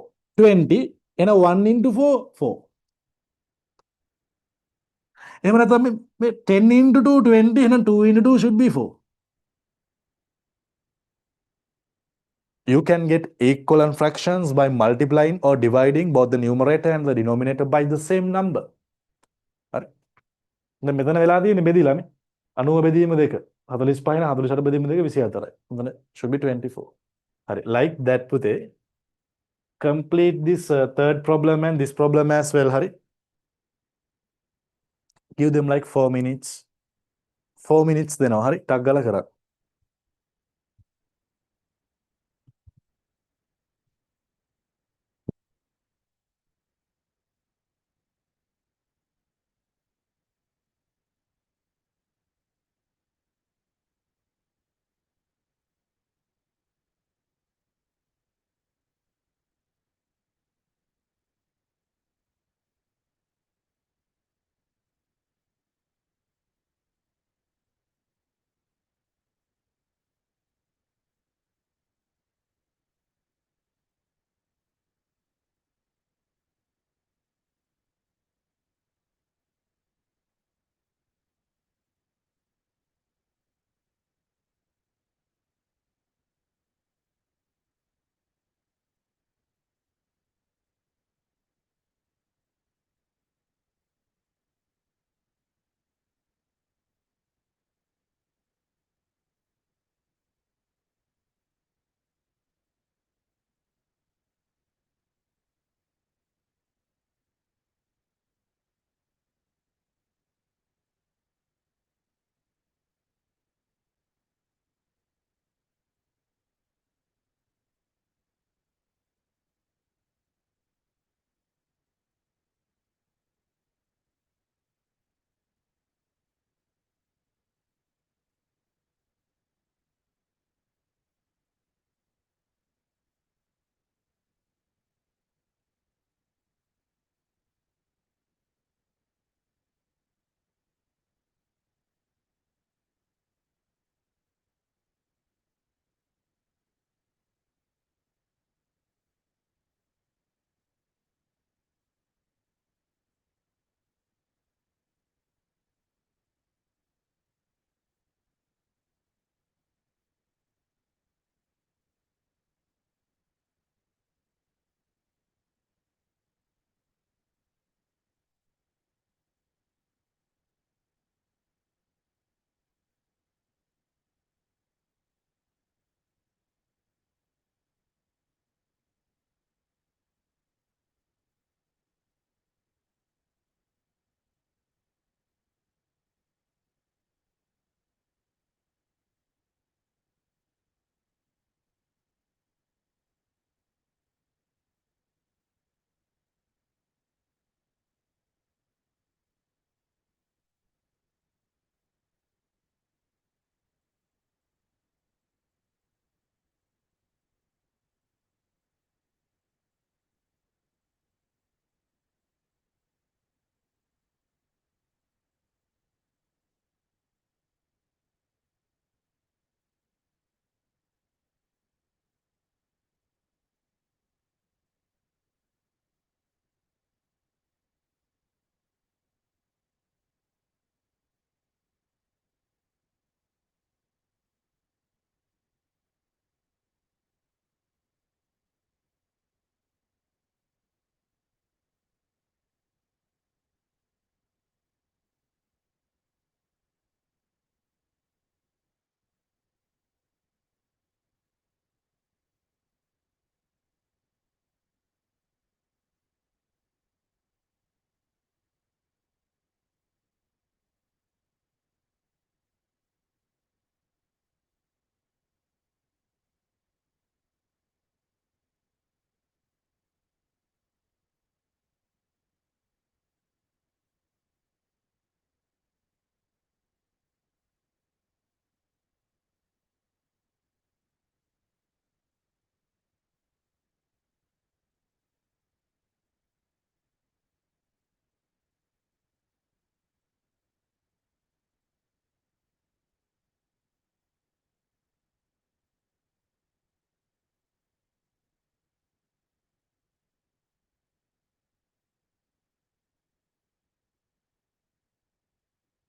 20. එහෙනම් 1 into 4, 4. එහෙම නැත්නම් මේ 10 into 2, 20. එහෙනම් 2 into 2 should be 4. You can get equivalent fractions by multiplying or dividing both the numerator and the denominator by the same number. හරි. දැන් මෙතන වෙලා තියෙන්නේ බෙදීලානේ. 90 බෙදීම 2. 45 න 48 බෙදීම 2 24යි. මෙතන should be 24. හරි. Like that පුතේ. Complete this third problem and this problem as well. හරි. Give them like 4 minutes. 4 minutes දෙනවා. හරි. ටක් ගාලා කරන්න.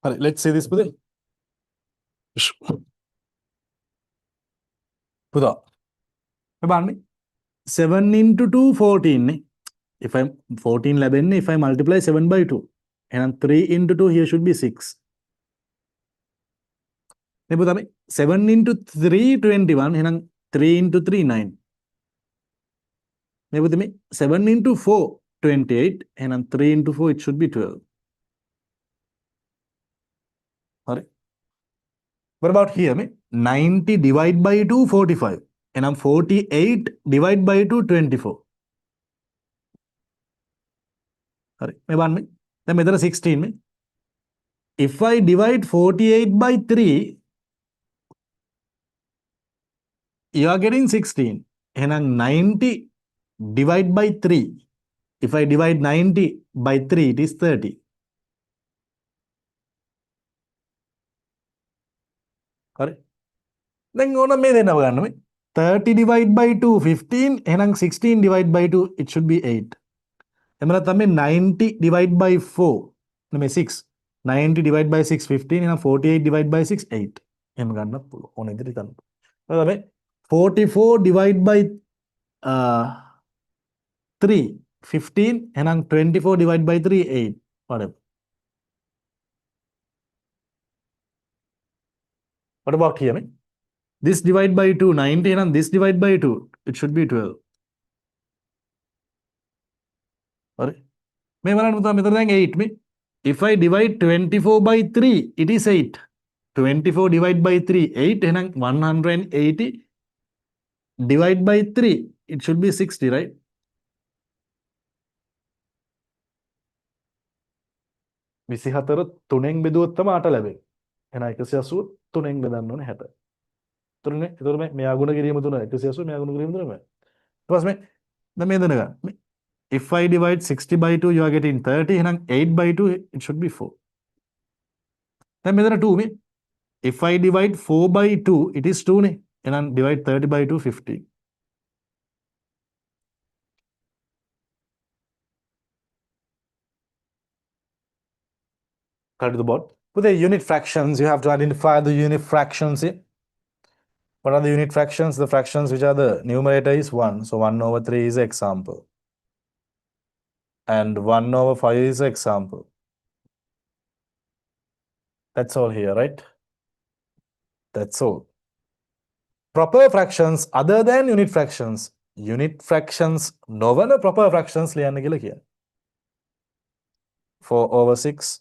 All right, let's see this පුතේ. පුතා. මේ බලන්න. 7 into 2 14 නේ. If I 14 ලැබෙන්නේ if I multiply 7 by 2. එහෙනම් 3 into 2 here should be 6. නේ පුතා මේ 7 into 3 21 එහෙනම් 3 into 3 9. මේ පුතා මේ 7 into 4 28 එහෙනම් 3 into 4 it should be 12. හරි. What about here? 90 divide by 2, 45. And I'm 48 divide by 2, 24. Sorry. Then method 16. If I divide 48 by 3, you are getting 16. And I'm 90 divide by 3. If I divide 90 by 3, it is 30. Correct? Then go on a 30 divide by 2, 15. And 16 divide by 2, it should be 8. එමන තමයි 90 divide by 4 නෙමෙයි 6 90 divide by 6 15 එහෙනම් 48 divide by 6 8 එහෙම ගන්නත් පුළුවන් ඕන ඉදිරි ගන්න. තමයි 44 divide by 3 15 එහෙනම් 24 divide by 3 8 whatever. What about here? This divide by 2 90 එහෙනම් this divide by 2 it should be 12. හරි. මේ බලන්න පුතා මෙතන දැන් 8 මේ. If I divide 24 by 3, it is 8. 24 divide by 3, 8. එහෙනම් 180 divide by 3, it should be 60, right? විසිහතර තුනෙන් බෙදුවොත් තමයි 8 ලැබෙන්නේ. එහෙනම් 180 තුනෙන් බෙදන්න ඕනේ 60. තුනේ ඒතකොට මෙයා ගුණ කිරීම තුන 180 මෙයා ගුණ කිරීම තුන මේ. ඊට පස්සේ දැන් මේ දෙන ගන්න. If I divide 60 by 2, you are getting 30. And 8 by 2, it should be 4. Then මෙතන 2 මේ. If I divide 4 by 2, it is 2 නේ. And divide 30 by 2, 50. Cut to the board. For the unit fractions, you have to identify the unit fractions here. What are the unit fractions? The fractions which are the numerator is 1. So 1 over 3 is an example. And 1 over 5 is an example. That's all here, right? That's all. Proper fractions other than unit fractions. Unit fractions නොවන proper fractions ලියන්න කියලා කියන්නේ. 4 over 6.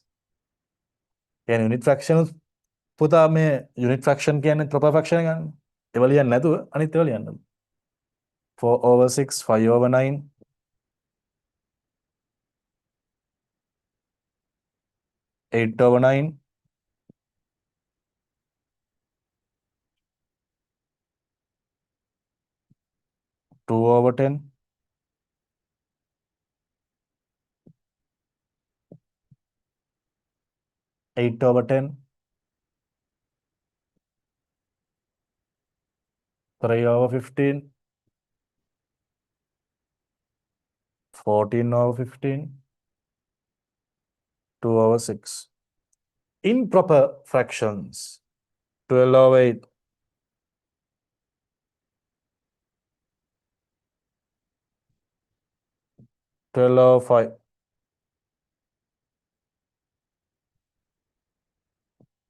කියන්නේ unit fraction පුතා මේ unit fraction කියන්නේ proper fraction එක ගන්න. ඒවා ලියන්න නැතුව අනිත් ඒවා ලියන්න. 4 over 6, 5 over 9. 8 over 9. 2 over 10. 8 over 10. 3 over 15. 14 over 15. 2 over 6. Improper fractions. 12 over 8. 12 over 5.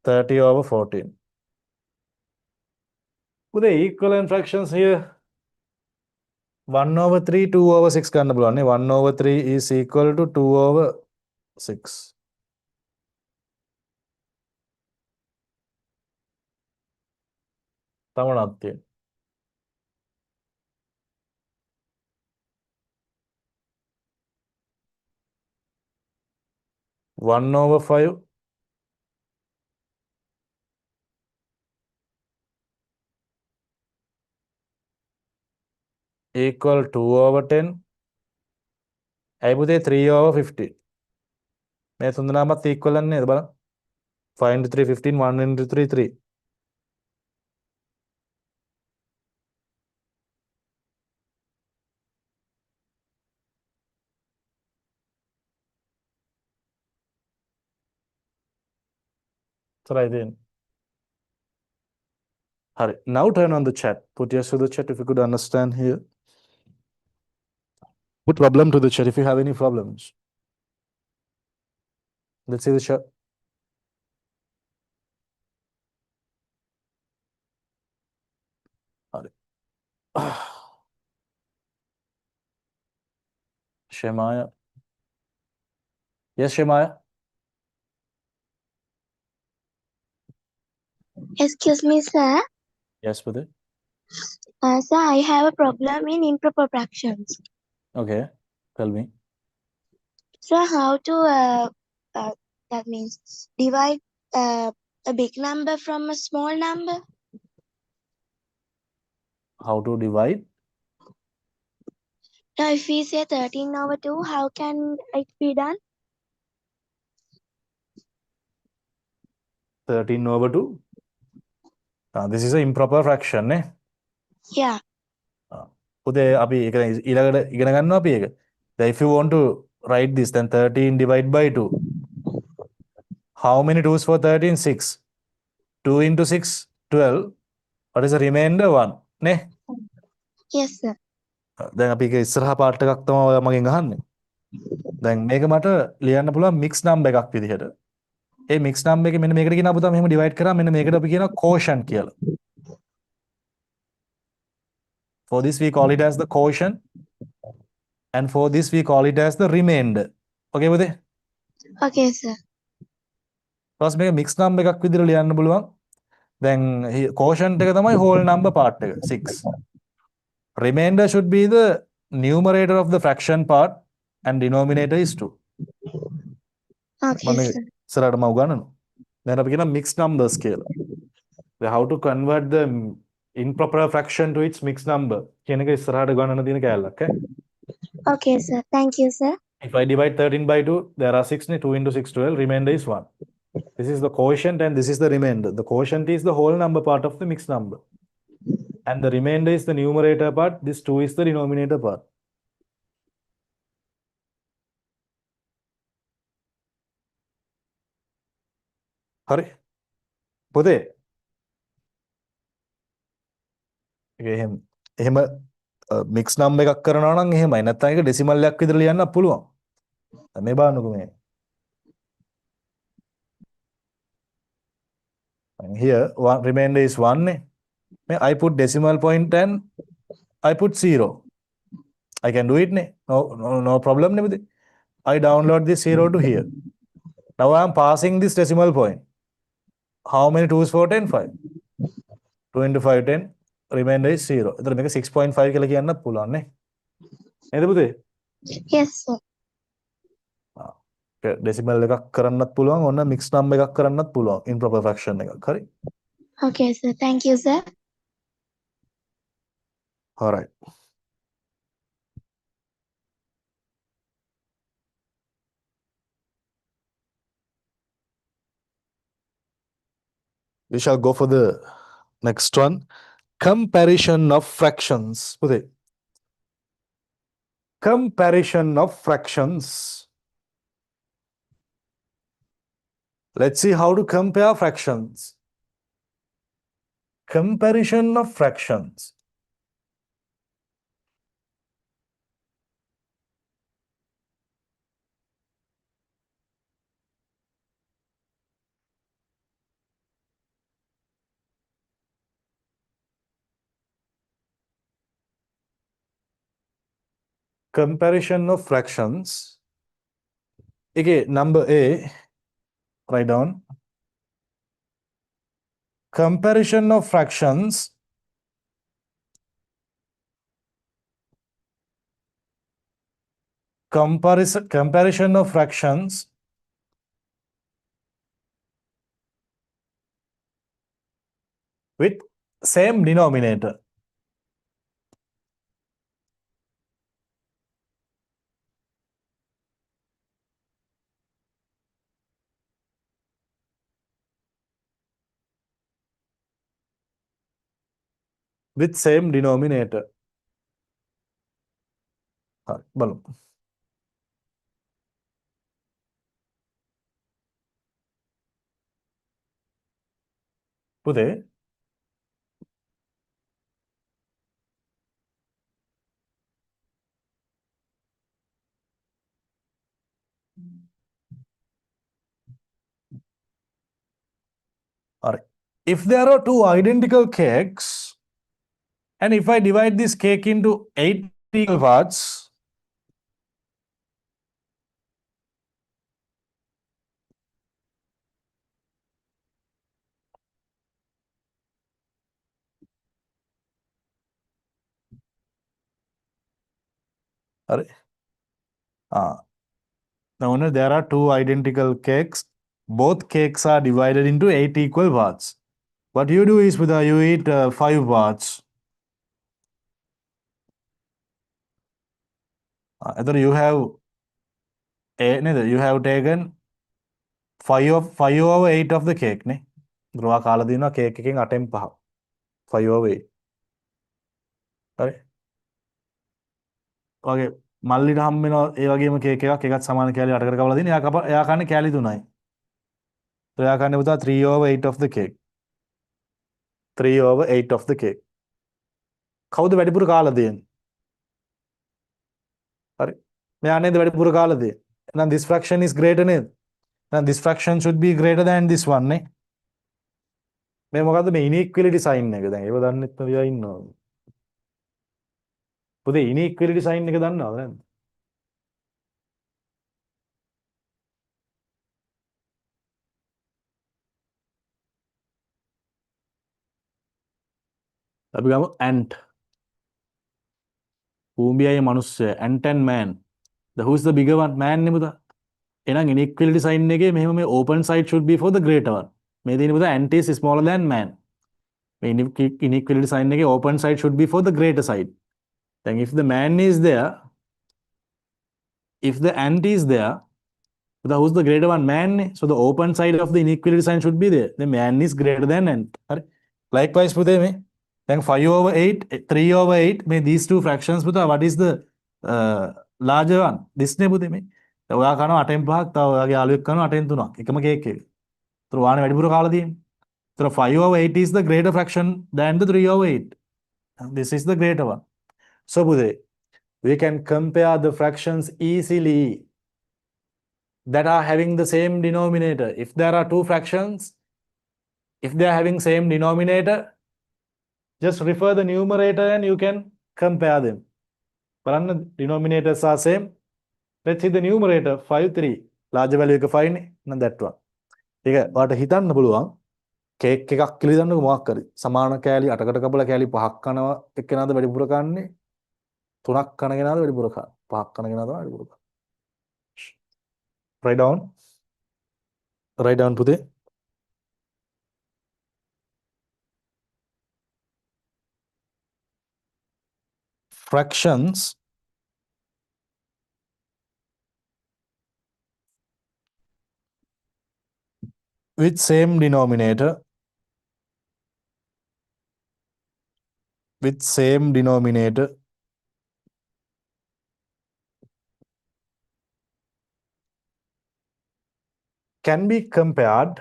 30 over 14. With the equivalent fractions here, 1 over 3, 2 over 6 ගන්න පුළුවන් නේ. 1 over 3 is equal to 2 over 6. තමනක් තියෙන. 1 over 5 equal 2 over 10. ඇයි පුතේ 3 over 50. මේ තුන්දෙනාමත් equivalent නේද බලන්න. 5 into 3 15, 1 into 3 3. Try then. Hurry. Now turn on the chat. Put yes to the chat if you could understand here. Put problem to the chat if you have any problems. Let's see the chat. Hurry. Shemaya. Yes, Shemaya. Excuse me, sir. Yes, Pudhi. Sir, I have a problem in improper fractions. Okay. Tell me. So, how to that means divide a big number from a small number? How to divide? Now, if we say 13 over 2, how can it be done? 13 over 2. This is an improper fraction, eh? Yeah. Pudhi, abhi ඊළඟට ඉගෙන ගන්නවා අපි ඒක. Then if you want to write this, then 13 divided by 2. How many 2's for 13? 6. 2 into 6, 12. What is the remainder? 1. Ne? Yes, sir. දැන් අපි ඒක ඉස්සරහා part එකක් තමයි ඔයා මගෙන් අහන්නේ. දැන් මේක මට ලියන්න පුළුවන් මික්ස් නම්බර් එකක් විදිහට. ඒ මික්ස් නම්බර් එකේ මෙන්න මේකට කියන අපුතා මෙහෙම ඩිවයිඩ් කරා මෙන්න මේකට අපි කියනවා quotient කියලා. For this we call it as the quotient and for this we call it as the remainder. Okay පුතේ? Okay, sir. ඊට මේක මික්ස් නම්බර් එකක් විදිහට ලියන්න පුළුවන්. දැන් quotient එක තමයි whole number part එක 6. Remainder should be the numerator of the fraction part and denominator is 2. Okay, sir. ඉස්සරහට මම උගන්වනවා. දැන් අපි කියනවා mixed numbers කියලා. Then how to convert the improper fraction to its mixed number කියන එක ඉස්සරහට ගණන තියෙන කැලලක් ඈ. Okay, sir. Thank you, sir. If I divide 13 by 2, there are 6, 2 into 6, 12, remainder is 1. This is the quotient and this is the remainder. The quotient is the whole number part of the mixed number. And the remainder is the numerator part. This 2 is the denominator part. හරි. පොතේ. එහෙම mix number එකක් කරනවා නම් එහෙමයි. නැත්නම් ඒක decimal එකක් විතර ලියන්නත් පුළුවන්. මේ බලන්නකෝ මේ. And here one remainder is 1 ne. I put decimal point and I put 0. I can do it ne. No problem ne with it. I download this 0 to here. Now I am passing this decimal point. How many 2's for 10? 5. 2 into 5, 10. Remainder is 0. එතකොට මේක 6.5 කියලා කියන්නත් පුළුවන් නේ. නේද පුතේ? Yes, sir. Decimal එකක් කරන්නත් පුළුවන්. ඔන්න මික්ස් නම්බර් එකක් කරන්නත් පුළුවන්. improper fraction එකක්. හරි. Okay, sir. Thank you, sir. All right. We shall go for the next one. Comparison of fractions. පුතේ. Comparison of fractions. Let's see how to compare fractions. Comparison of fractions. Comparison of fractions. Okay, number A. Write down. Comparison of fractions. Comparison of fractions with same denominator. With same denominator. බලමු. පුතේ Alright. If there are two identical cakes, and if I divide this cake into 8 equal parts, Alright. Now there are two identical cakes. Both cakes are divided into 8 equal parts. What you do is you eat 5 parts. You have taken 5 over 8 of the cake. Ne? Growa kala dina cake එකෙන් 8න් 5. 5 over 8. හරි. වගේ මල්ලිට හම්බ වෙනවා ඒ වගේම cake එකත් සමාන කෑලි 8කට කපලා දෙන. එයා කන්නේ කෑලි 3යි. එයා කන්නේ පුතා 3 over 8 of the cake. 3 over 8 of the cake. කවුද වැඩිපුර කාලා දෙන්නේ? හරි. මෙයා නේද වැඩිපුර කාලා දෙන්නේ. එහෙනම් this fraction is greater නේද? එහෙනම් this fraction should be greater than this one නේ. මේ මොකද්ද මේ inequality sign එක? දැන් ඒව දන්නෙත් නැතිව ඉන්නවා. පුතේ inequality sign එක දන්නවද නැද්ද? අපි ගමු ant. භූමියයි මනුස්සය. ant and man. Who is the bigger one? Man නේ පුතා. එහෙනම් inequality sign එකේ මෙහෙම මේ open side should be for the greater one. මේ දෙන්නේ පුතා ant is smaller than man. මේ inequality sign එකේ open side should be for the greater side. Then if the man is there, if the ant is there, who's the greater one? Man. So the open side of the inequality sign should be there. The man is greater than ant. Likewise, then 5 over 8, 3 over 8, these two fractions, what is the larger one? This ne පුතේ මේ. ඔයා කනවා 8න් 5ක්, තව ඔයාගේ යාළුවෙක් කනවා 8න් 3ක්. එකම කේක් එක. ඒතර ඔයානේ වැඩිපුර කාලා තියෙන්නේ. ඒතර 5 over 8 is the greater fraction than the 3 over 8. This is the greater one. So පුතේ, we can compare the fractions easily that are having the same denominator. If there are two fractions, if they are having same denominator, just refer the numerator and you can compare them. බලන්න denominators are same. Let's see the numerator 5 3. Larger value එක 5 නේ. නම් that one. ඒක ඔයාලට හිතන්න පුළුවන් cake එකක් කියලා හිතන්නකො මොකක් හරි. සමාන කෑලි 8කට කපලා කෑලි 5ක් කනවා එක්කෙනාද වැඩිපුර කන්නේ? 3ක් කන කෙනාද වැඩිපුර කන්නේ? 5ක් කන කෙනාද වැඩිපුර කන්නේ? Write down. Write down පුතේ. Fractions with same denominator can be compared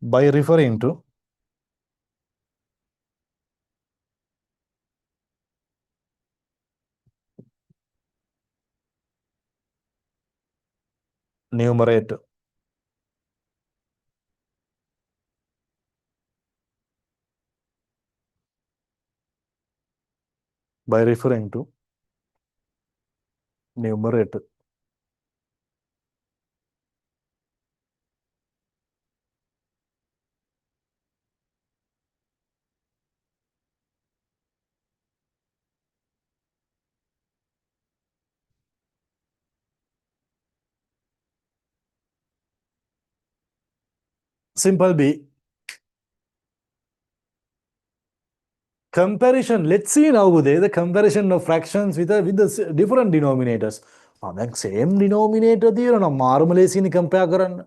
by referring to numerator. By referring to numerator. Simple B. Comparison. Let's see now the comparison of fractions with the different denominators. Then same denominator තියෙනවා මාරුම ලේසියිනේ compare කරන්න.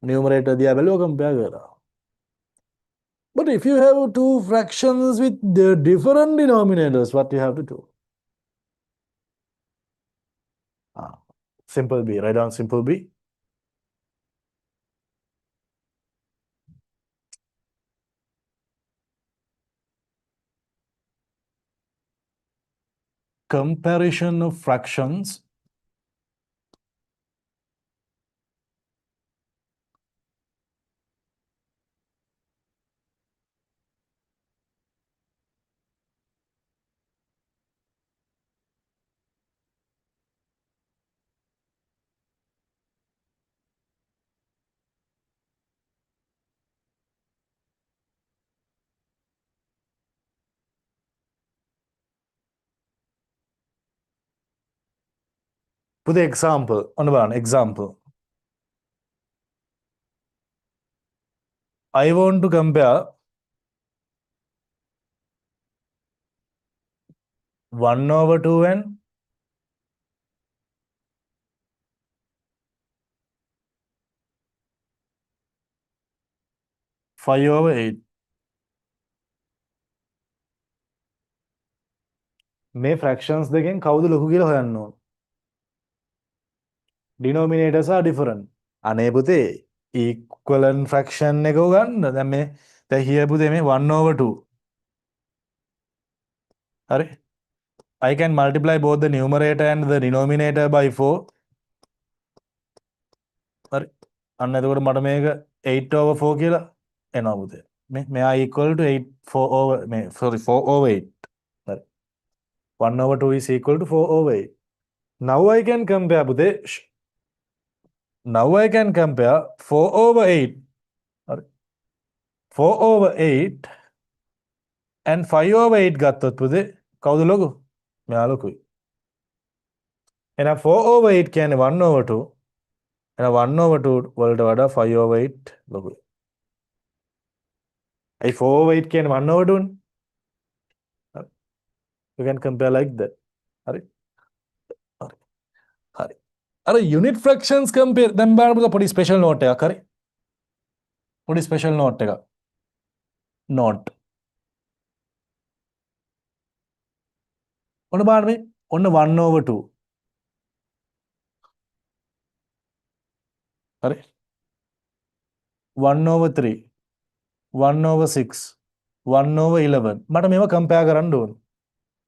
Numerator दिया value compare करा. But if you have two fractions with the different denominators, what you have to do? Simple B. Write down simple B. Comparison of fractions for the example. On example. I want to compare 1/2 and 5/8. මේ fractions දෙකෙන් කවුද ලොකු කියලා හොයන්න ඕන. Denominators are different. අනේ පුතේ equivalent fraction එක ගන්න. දැන් මේ දැන් here පුතේ මේ 1/2. හරි. I can multiply both the numerator and the denominator by 4. හරි. අන්න එතකොට මට මේක 8/4 කියලා එනවා පුතේ. මේ equal to 4/8. හරි. 1/2 is equal to 4/8. Now I can compare පුතේ. Now I can compare 4/8. 4/8 and 5/8 ගත්තොත් පුතේ කවුද ලොකු? මෙයා ලොකුයි. එහෙනම් 4/8 කියන්නේ 1/2. එහෙනම් 1/2 වලට වඩා 5/8 ලොකුයි. ඒ 4/8 කියන්නේ 1/2 නේ. You can compare like that. හරි. හරි. හරි. අර unit fractions compare දැන් බලන්න පුතා පොඩි special note එකක් හරි. පොඩි special note එකක්. note. ඔන්න බලන්න මේ ඔන්න 1/2. හරි. 1/3. 1/6. 1/11. මට මේවා compare කරන්න ඕන.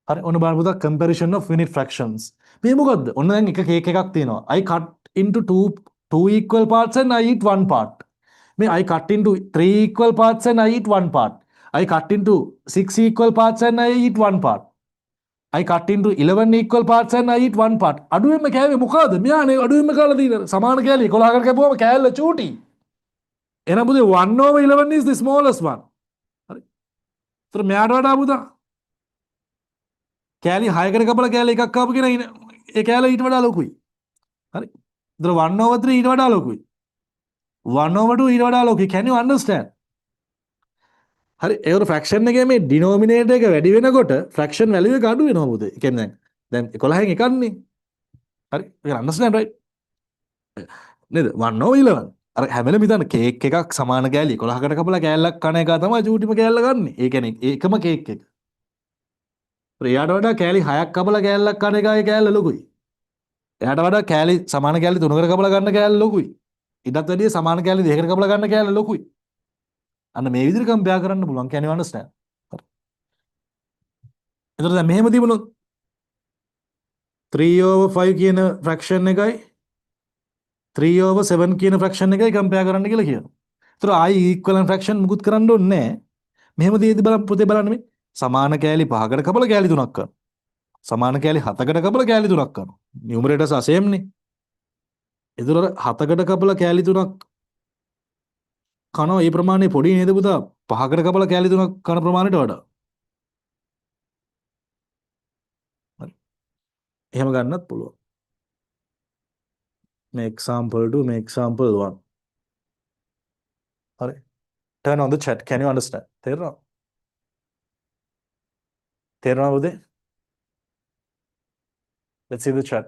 හරි ඔන්න බලන්න පුතා comparison of unit fractions. මේ මොකද්ද? ඔන්න දැන් එක කේක් එකක් තියෙනවා. I cut into two equal parts and I eat one part. මේ I cut into 3 equal parts and I eat one part. I cut into 6 equal parts and I eat one part. I cut into 11 equal parts and I eat one part. අඩුවෙන්ම කෑවේ මොකද්ද? මෙයානේ අඩුවෙන්ම කාලා තියෙන සමාන කෑලි 11කට කැපුවම කෑල්ල චූටි. එහෙනම් පුතේ 1/11 is the smallest one. හරි. ඒතර මෙයාට වඩා පුතා කෑලි 6කට කපලා කෑලි එකක් කාපු කෙනා ඒ කෑල්ල ඊට වඩා ලොකුයි. හරි. ඒතර 1/3 ඊට වඩා ලොකුයි. 1/2 ඊට වඩා ලොකුයි. Can you understand? හරි ඒකට fraction එකේ මේ denominator එක වැඩි වෙනකොට fraction value එක අඩු වෙනවා පුතේ. ඒ කියන්නේ දැන් 11න් එකක්නේ. හරි. you can understand right? නේද? 1/11. අර හැම වෙලෙම හිතන්න කේක් එකක් සමාන කෑලි 11කට කපලා කෑල්ලක් කන එක තමයි චූටිම කෑල්ල ගන්න. ඒ කියන්නේ ඒකම කේක් එක. එයාට වඩා කෑලි 6ක් කපලා කෑල්ලක් කන එකයි කෑල්ල ලොකුයි. එයාට වඩා කෑලි සමාන කෑලි 3කට කපලා ගන්න කෑල්ල ලොකුයි. ඊටත් වැඩිය සමාන කෑලි 2කට කපලා ගන්න කෑල්ල ලොකුයි. අන්න මේ විදිහට කම්පෙයාර් කරන්න පුළුවන්. can you understand? හරි. එතකොට දැන් මෙහෙම තිබුණොත් 3/5 කියන fraction එකයි 3/7 කියන fraction එකයි කම්පෙයාර් කරන්න කියලා කියනවා. එතකොට ආයි equivalent fraction මුකුත් කරන්න ඕනේ නැහැ. මෙහෙම දීදී බලන්න පුතේ බලන්න මේ සමාන කෑලි 5කට කපලා කෑලි 3ක් කරනවා. සමාන කෑලි 7කට කපලා කෑලි 3ක් කරනවා. numerators are same නේ. එතකොට 7කට කපලා කෑලි 3ක් කනවා ඒ ප්‍රමාණය පොඩි නේද පුතා 5කට කපලා කෑලි 3ක් කන ප්‍රමාණයට වඩා. හරි. එහෙම ගන්නත් පුළුවන්. මේ example 2 මේ example 1. හරි. turn on the chat. Can you understand? තේරෙනවද? තේරෙනවද පුතේ? Let's see the chat.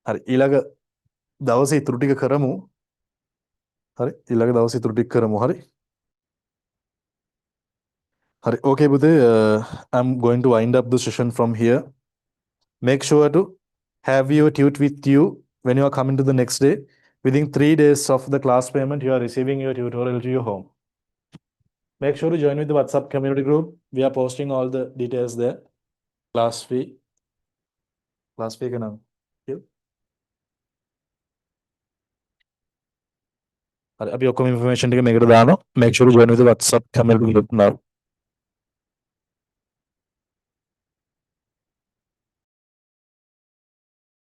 හරි ඊළඟ දවසේ ඉතුරු ටික කරමු. හරි ඊළඟ දවසේ ඉතුරු ටික කරමු. හරි. හරි okay පුතේ, I'm going to wind up the session from here. Make sure to have your tute with you when you are coming to the next day. Within 3 days of the class payment, you are receiving your tutorial to your home. Make sure to join with the WhatsApp community group. We are posting all the details there. Class fee का नाम अरे अभी आपको information टिक මේකට දානවා. Make sure to join with the WhatsApp community group now.